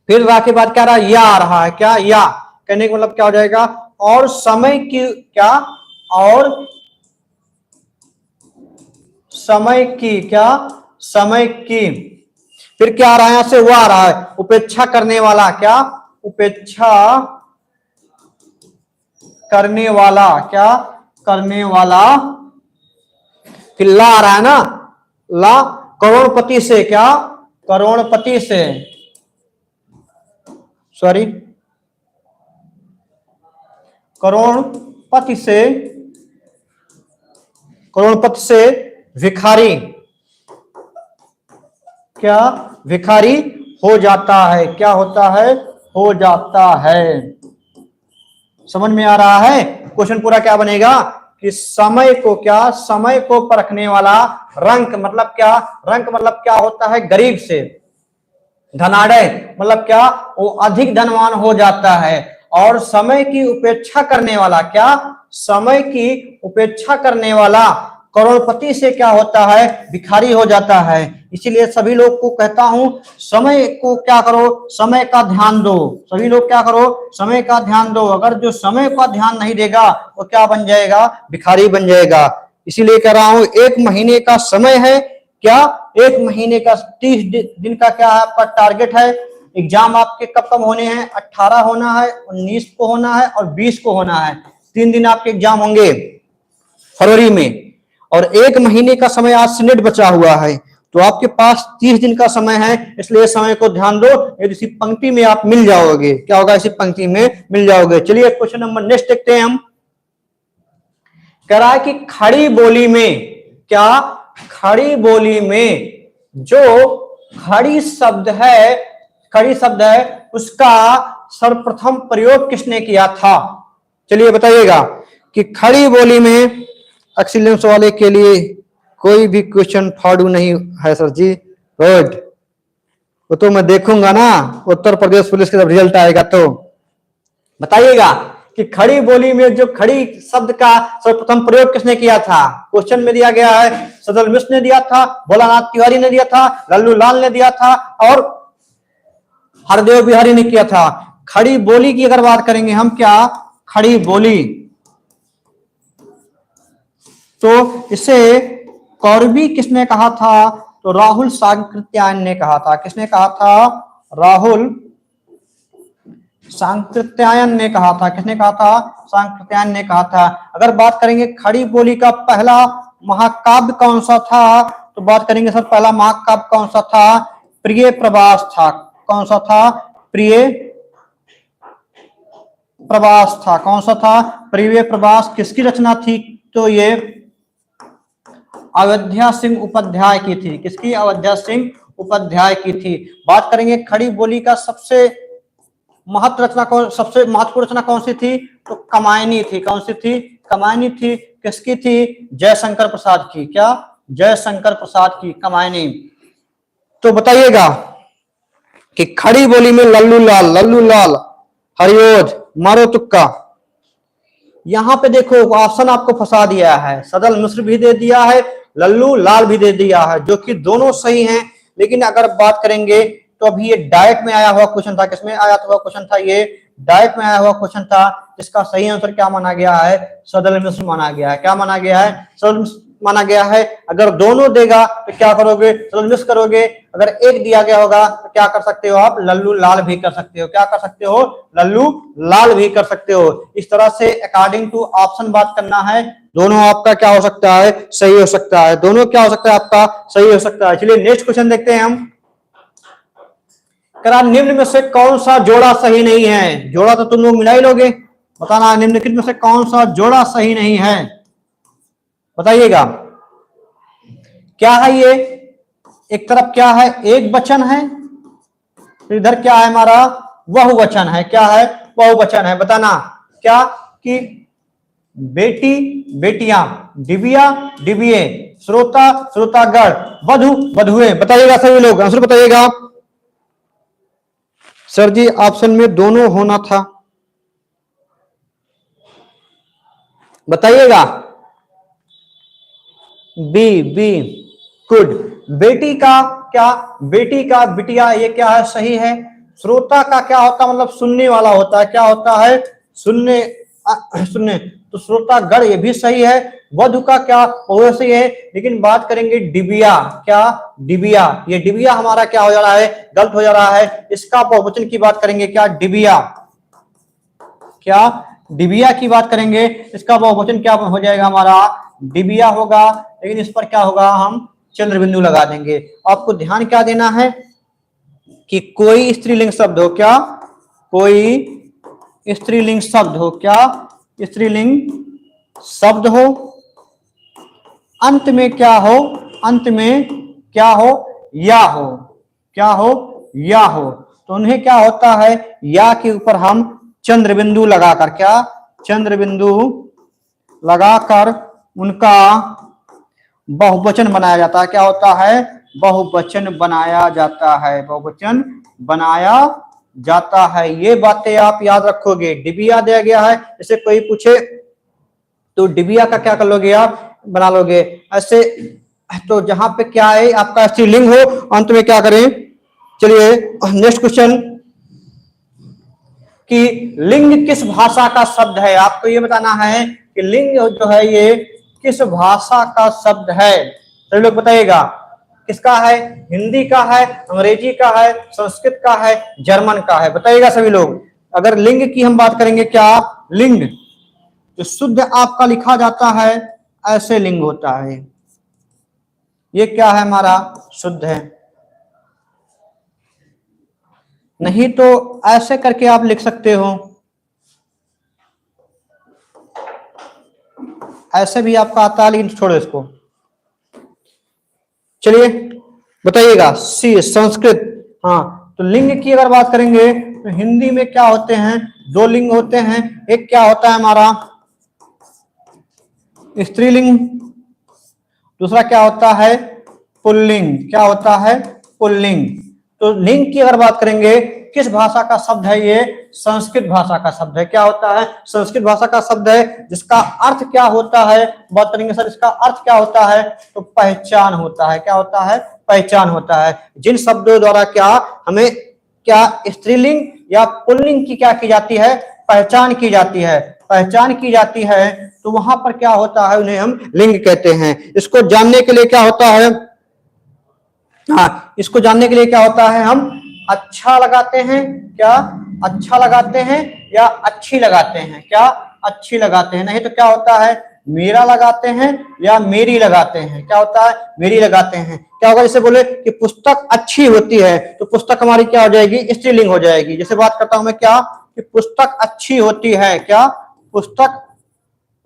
फिर रा के बाद क्या रहा? या आ रहा है, क्या? या कहने का मतलब क्या हो जाएगा? और समय की, क्या? और समय की, क्या? समय की। फिर क्या आ रहा है यहां से? वो आ रहा है उपेक्षा करने वाला, क्या? उपेक्षा करने वाला, क्या? करने वाला। फिर ला आ रहा है ना, ला करोड़पति से, क्या? करोड़पति से, सॉरी, करोड़पति से, करोड़पति से भिखारी, क्या? भिखारी हो जाता है। क्या होता है? हो जाता है। समझ में आ रहा है? क्वेश्चन पूरा क्या बनेगा कि समय को, क्या? समय को परखने वाला रंक मतलब क्या? रंक मतलब क्या होता है? गरीब से। धनाढ्य मतलब क्या? वो अधिक धनवान हो जाता है। और समय की उपेक्षा करने वाला, क्या? समय की उपेक्षा करने वाला करोड़पति से क्या होता है? भिखारी हो जाता है। इसीलिए सभी लोग को कहता हूं, समय को क्या करो? समय का ध्यान दो। सभी लोग क्या करो? समय का ध्यान दो। अगर जो समय का ध्यान नहीं देगा वो क्या बन जाएगा? भिखारी बन जाएगा। इसीलिए कह रहा हूं, एक महीने का समय है, क्या? एक महीने का 30 दिन का क्या है आपका टारगेट है। एग्जाम आपके कब कब होने हैं? 18 होना है, 19 को होना है और 20 को होना है। 3 दिन आपके एग्जाम होंगे फरवरी में। और एक महीने का समय आज से नेट बचा हुआ है, तो आपके पास 30 दिन का समय है। इसलिए समय को ध्यान दो, इसी पंक्ति में आप मिल जाओगे। क्या होगा? इसी पंक्ति में मिल जाओगे। चलिए क्वेश्चन नंबर नेक्स्ट देखते हैं हम। कह रहा है कि खड़ी बोली में, क्या? खड़ी बोली में जो खड़ी शब्द है, खड़ी शब्द है, उसका सर्वप्रथम प्रयोग किसने किया था? चलिए बताइएगा कि खड़ी बोली में एक्सीलेंस वाले के लिए कोई भी क्वेश्चन फाड़ू नहीं है सर जी। गुड। वो तो मैं देखूंगा ना उत्तर प्रदेश पुलिस का जब रिजल्ट आएगा तो। बताइएगा कि खड़ी बोली में जो खड़ी शब्द का सर्वप्रथम प्रयोग किसने किया था? क्वेश्चन में दिया गया है। सदल मिश्र ने दिया था, भोलानाथ तिवारी ने दिया था, लल्लू लाल ने दिया था और हरदेव बिहारी ने किया था। खड़ी बोली की अगर बात करेंगे हम, क्या? खड़ी बोली, तो इसे कौरवी किसने कहा था? तो राहुल सांकृत्यायन ने कहा था। किसने कहा था? राहुल सांकृत्यायन ने कहा था। किसने कहा था? सांकृत्यायन ने कहा था। अगर बात करेंगे खड़ी बोली का पहला महाकाव्य कौन सा था, तो बात करेंगे सर पहला महाकाव्य कौन सा था? प्रिय प्रवास था। कौन सा था? प्रिय प्रवास था। कौन सा था? प्रिय प्रवास। किसकी रचना थी? तो ये अयोध्या सिंह उपाध्याय की थी। किसकी? अयोध्या सिंह उपाध्याय की थी। बात करेंगे खड़ी बोली का सबसे सबसे महत्वपूर्ण रचना कौन सी थी? तो कमायनी थी। कौन सी थी? कमायनी थी। किसकी थी? जयशंकर प्रसाद की। क्या? जयशंकर प्रसाद की कमायनी। तो बताइएगा कि खड़ी बोली में लल्लू लाल, हरिओज, मारो तुक्का। यहां पे देखो ऑप्शन आपको फंसा दिया है। सदल मिश्र भी दे दिया है, लल्लू लाल भी दे दिया है, जो कि दोनों सही हैं। लेकिन अगर बात करेंगे तो अभी ये डायरेक्ट में आया हुआ क्वेश्चन था। किसमें आया हुआ क्वेश्चन था? ये डायरेक्ट में आया हुआ क्वेश्चन था। इसका सही आंसर क्या माना गया है? सदल मिश्र माना गया है। क्या माना गया है? सदल मिश्र माना गया है। अगर दोनों देगा तो क्या करोगे? सदल मिश्र करोगे। अगर एक दिया गया होगा तो क्या कर सकते हो आप? लल्लू लाल भी कर सकते हो। क्या कर सकते हो? लल्लू लाल भी कर सकते हो। इस तरह से अकॉर्डिंग टू ऑप्शन बात करना है। दोनों आपका क्या हो सकता है? सही हो सकता है। दोनों क्या हो सकता है? आपका सही हो सकता है। चलिए नेक्स्ट क्वेश्चन देखते हैं हम। करा निम्न में से कौन सा जोड़ा सही नहीं है? जोड़ा तो तुम लोग मिला ही लोगे। बताना निम्नलिखित में से कौन सा जोड़ा सही नहीं है, बताइएगा। क्या है ये? एक तरफ क्या है? एक वचन है, इधर क्या है हमारा? बहुवचन है। क्या है? बहुवचन है। बताना क्या? कि बेटी बेटियां, डिबिया डिबिये, श्रोता श्रोतागण, वधु वधुएं। बताइएगा सभी लोग, आंसर बताइएगा। सर जी ऑप्शन में दोनों होना था, बताइएगा। B B good. बेटी का क्या, बेटी का बिटिया, ये क्या है, सही है। श्रोता का क्या होता है, मतलब सुनने वाला होता है, क्या होता है, सुनने सुनने, तो श्रोतागण ये भी सही है। वधु का क्या, वो सही है। लेकिन बात करेंगे डिबिया, क्या डिबिया, ये डिबिया हमारा क्या हो जा रहा है, गलत हो जा रहा है। इसका बहुवचन की बात करेंगे, क्या डिबिया, क्या डिबिया की बात करेंगे, इसका बहुवचन क्या हो जाएगा हमारा, डिबिया होगा। लेकिन इस पर क्या होगा, हम चंद्र बिंदु लगा देंगे। आपको ध्यान क्या देना है कि कोई स्त्रीलिंग शब्द हो, क्या कोई स्त्रीलिंग शब्द हो, क्या स्त्रीलिंग शब्द हो, अंत में क्या हो, अंत में क्या हो, या हो, क्या हो, या हो, तो उन्हें क्या होता है, या के ऊपर हम चंद्र बिंदु लगाकर, क्या चंद्र बिंदु लगाकर उनका बहुवचन बनाया जाता है। क्या होता है, बहुवचन बनाया जाता है, बहुवचन बनाया जाता है। ये बातें आप याद रखोगे। डिबिया दिया गया है, जैसे कोई पूछे तो डिबिया का क्या कर लोगे आप, बना लोगे ऐसे। तो जहां पे क्या है आपका स्त्रीलिंग हो, अंत में क्या करें। चलिए नेक्स्ट क्वेश्चन, कि लिंग किस भाषा का शब्द है। आपको ये बताना है कि लिंग जो है ये किस भाषा का शब्द है। सभी लोग बताइएगा, किसका है, हिंदी का है, अंग्रेजी का है, संस्कृत का है, जर्मन का है, बताइएगा सभी लोग। अगर लिंग की हम बात करेंगे, क्या लिंग जो शुद्ध आपका लिखा जाता है ऐसे लिंग होता है, ये क्या है हमारा, शुद्ध है। नहीं तो ऐसे करके आप लिख सकते हो, ऐसे भी आपका आता है, लेकिन छोड़ो इसको। चलिए बताइएगा, सी संस्कृत। हाँ, तो लिंग की अगर बात करेंगे तो हिंदी में क्या होते हैं, दो लिंग होते हैं। एक क्या होता है हमारा स्त्रीलिंग, दूसरा क्या होता है पुल्लिंग, क्या होता है पुल्लिंग। तो लिंग की अगर बात करेंगे, किस भाषा का शब्द है, ये संस्कृत भाषा का शब्द है। क्या होता है, संस्कृत भाषा का शब्द है, जिसका अर्थ क्या होता है, बात करेंगे सर इसका अर्थ क्या होता है, तो पहचान होता है। क्या होता है, पहचान होता है। जिन शब्दों द्वारा क्या हमें क्या स्त्रीलिंग या पुल्लिंग की क्या की जाती है, पहचान की जाती है, पहचान की जाती है, तो वहां पर क्या होता है, उन्हें हम लिंग कहते हैं। इसको जानने के लिए क्या होता है, हाँ इसको जानने के लिए क्या होता है, हम अच्छा लगाते हैं, क्या अच्छा लगाते हैं, या अच्छी लगाते हैं, क्या अच्छी लगाते हैं। नहीं तो क्या होता है, मेरा लगाते हैं या मेरी लगाते हैं, क्या होता है, मेरी लगाते हैं। क्या होगा, जैसे बोले कि पुस्तक अच्छी होती है, तो पुस्तक हमारी क्या हो जाएगी, स्त्रीलिंग हो जाएगी। जैसे बात करता हूं मैं, क्या कि पुस्तक अच्छी होती है, क्या पुस्तक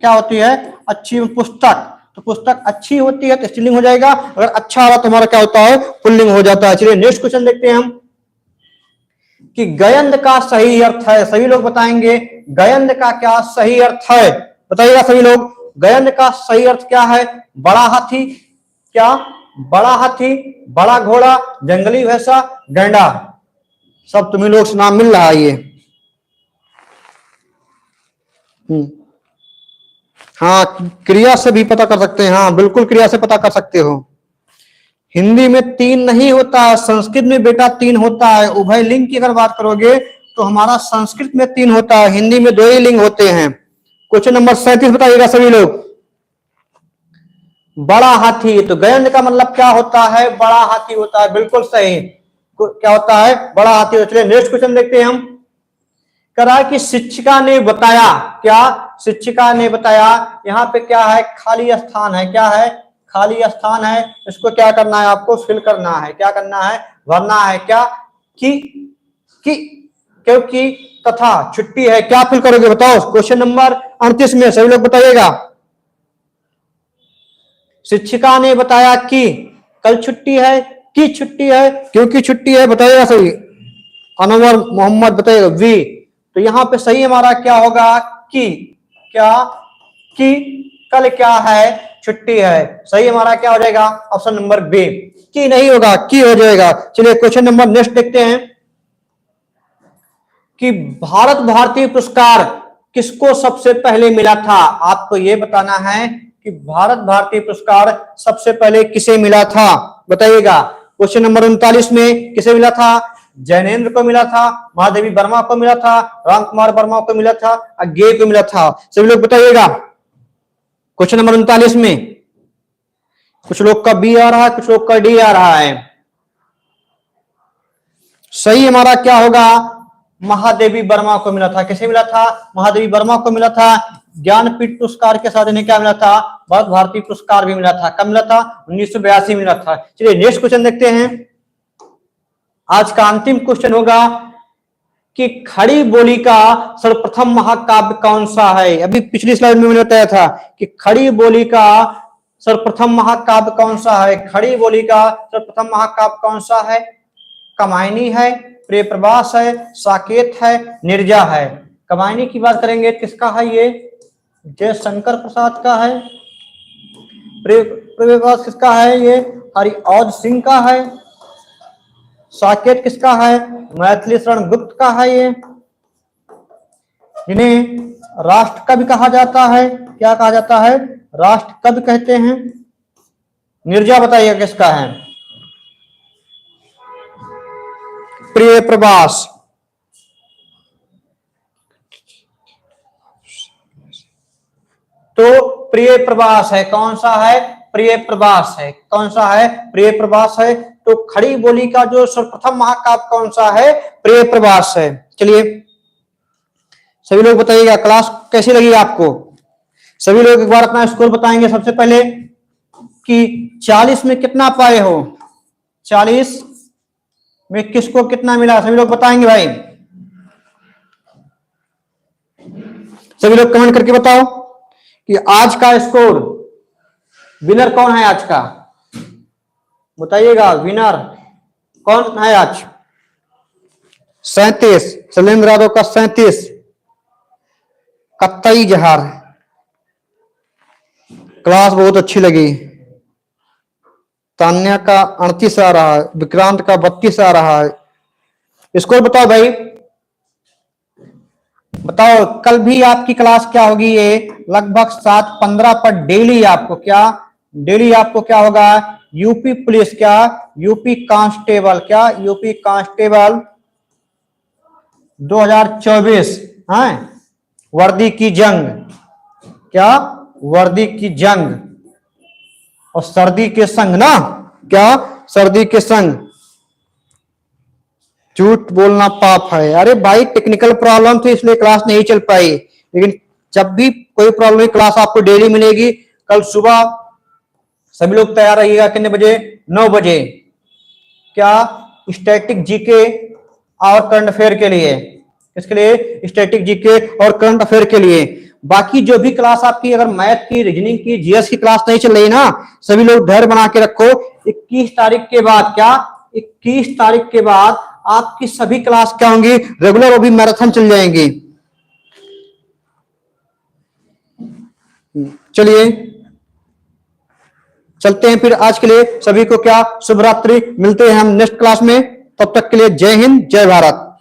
क्या होती है, अच्छी पुस्तक, तो पुस्तक अच्छी होती है तो स्त्रीलिंग हो जाएगा। अगर अच्छा आ रहा तो हमारा क्या होता है, पुल्लिंग हो जाता है। चलिए नेक्स्ट क्वेश्चन देखते हैं हम, कि गयंद का सही अर्थ है। सभी लोग बताएंगे गयंद का क्या सही अर्थ है, बताइएगा सभी लोग। गयंद का सही अर्थ क्या है, बड़ा हाथी, क्या बड़ा हाथी, बड़ा घोड़ा, जंगली भैंसा, गैंडा। सब तुम्हें लोग से नाम मिल रहा है ये। हाँ क्रिया से भी पता कर सकते हैं, हाँ बिल्कुल क्रिया से पता कर सकते हो। हिंदी में तीन नहीं होता है, संस्कृत में बेटा तीन होता है। उभय लिंग की अगर बात करोगे तो हमारा संस्कृत में तीन होता है, हिंदी में दो ही लिंग होते हैं। क्वेश्चन नंबर 37 बताइएगा सभी लोग। बड़ा हाथी, तो गयंद का मतलब क्या होता है, बड़ा हाथी होता है, बिल्कुल सही। क्या होता है, बड़ा हाथी। चलिए नेक्स्ट क्वेश्चन देखते हैं हम। कह रहा है कि शिक्षिका ने बताया, क्या शिक्षिका ने बताया, यहाँ पे क्या है, खाली स्थान है, क्या है, खाली स्थान है। इसको क्या करना है, आपको फिल करना है, क्या करना है, भरना है। क्या कि क्योंकि तथा छुट्टी है, क्या फिल करोगे बताओ। क्वेश्चन नंबर 38 में सभी लोग बताइएगा। शिक्षिका ने बताया कि कल छुट्टी है, कि छुट्टी है, क्योंकि छुट्टी है, बताइएगा सभी। अनवर मोहम्मद बताइएगा वी। तो यहां पे सही हमारा क्या होगा, कि क्या कि कल क्या है, छुट्टी है। सही हमारा क्या हो जाएगा? Option number B. की नहीं होगा, की हो जाएगा। चलिए क्वेश्चन नंबर नेक्स्ट देखते हैं कि भारत भारती पुरस्कार किसको सबसे पहले मिला था। आपको यह बताना है कि भारत भारती पुरस्कार सबसे पहले किसे मिला था, बताइएगा। क्वेश्चन नंबर 39 में किसे मिला था? जैनेन्द्र को मिला था, महादेवी वर्मा को मिला था, राम कुमार वर्मा को मिला था, अज्ञे को मिला था। सभी लोग बताइएगा। क्वेश्चन नंबर 39 में कुछ लोग का बी आ रहा है, कुछ लोग का डी आ रहा है। सही हमारा क्या होगा? महादेवी वर्मा को मिला था। किसे मिला था? महादेवी वर्मा को मिला था। ज्ञानपीठ पुरस्कार के साथ इन्हें क्या मिला था? भारत भारती पुरस्कार भी मिला था। कब मिला था? 1982 मिला था। चलिए नेक्स्ट क्वेश्चन देखते हैं। आज का अंतिम क्वेश्चन होगा कि खड़ी बोली का सर्वप्रथम महाकाव्य कौन सा है। अभी पिछली स्लाइड में मैंने बताया था कि खड़ी बोली का सर्वप्रथम महाकाव्य कौन सा है। खड़ी बोली का सर्वप्रथम महाकाव्य कौन सा है? कमायनी है, प्रिय प्रवास है, साकेत है, निर्जा है। कमायनी की बात करेंगे किसका है? ये जयशंकर प्रसाद का है। प्रिय प्रवास किसका है? ये हरिऔध सिंह का है। साकेत किसका है? मैथिली शरण गुप्त का है। ये जिन्हें राष्ट्र कवि कहा जाता है, क्या कहा जाता है? राष्ट्र कवि कहते हैं। निर्जा बताइए किसका है? प्रिय प्रवास। तो प्रिय प्रवास है। कौन सा है? प्रिय प्रवास है। कौन सा है? प्रिय प्रवास है। तो खड़ी बोली का जो सर्वप्रथम महाकाव्य कौन सा है? प्रिय प्रवास है। चलिए सभी लोग बताइएगा क्लास कैसी लगी आपको। सभी लोग एक बार अपना स्कोर बताएंगे। सबसे पहले कि 40 में कितना पाए हो, 40 में किसको कितना मिला, सभी लोग बताएंगे भाई। सभी लोग कमेंट करके बताओ कि आज का स्कोर विनर कौन है। आज का बताइएगा, विनर कौन है आज? 37 शैलेंद्र यादव का 37, कत्तई जहार। क्लास बहुत अच्छी लगी। तान्या का 38 आ रहा है, विक्रांत का 32 आ रहा है। स्कोर बताओ भाई, बताओ। कल भी आपकी क्लास क्या होगी? ये लगभग 7:15 पर डेली आपको क्या होगा? यूपी पुलिस, क्या यूपी कांस्टेबल, क्या यूपी कांस्टेबल 2024 है। वर्दी की जंग, क्या वर्दी की जंग और सर्दी के संग ना, क्या सर्दी के संग। झूठ बोलना पाप है। अरे भाई टेक्निकल प्रॉब्लम थी इसलिए क्लास नहीं चल पाई, लेकिन जब भी कोई प्रॉब्लम क्लास आपको डेली मिलेगी। कल सुबह सभी लोग तैयार रहिएगा। कितने बजे? 9 बजे। क्या? स्टैटिक जीके और करंट अफेयर के लिए। किसके लिए? स्टैटिक जीके और करंट अफेयर के लिए। बाकी जो भी क्लास आपकी, अगर मैथ की, रीजनिंग की, जीएस की क्लास नहीं चल रही ना, सभी लोग धैर्य बना के रखो। 21 तारीख के बाद, क्या 21 तारीख के बाद आपकी सभी क्लास क्या होंगी? रेगुलर, वो भी मैराथन चल जाएंगी। चलिए चलते हैं फिर। आज के लिए सभी को क्या शुभ रात्रि। मिलते हैं हम नेक्स्ट क्लास में। तब तक के लिए जय हिंद, जय भारत।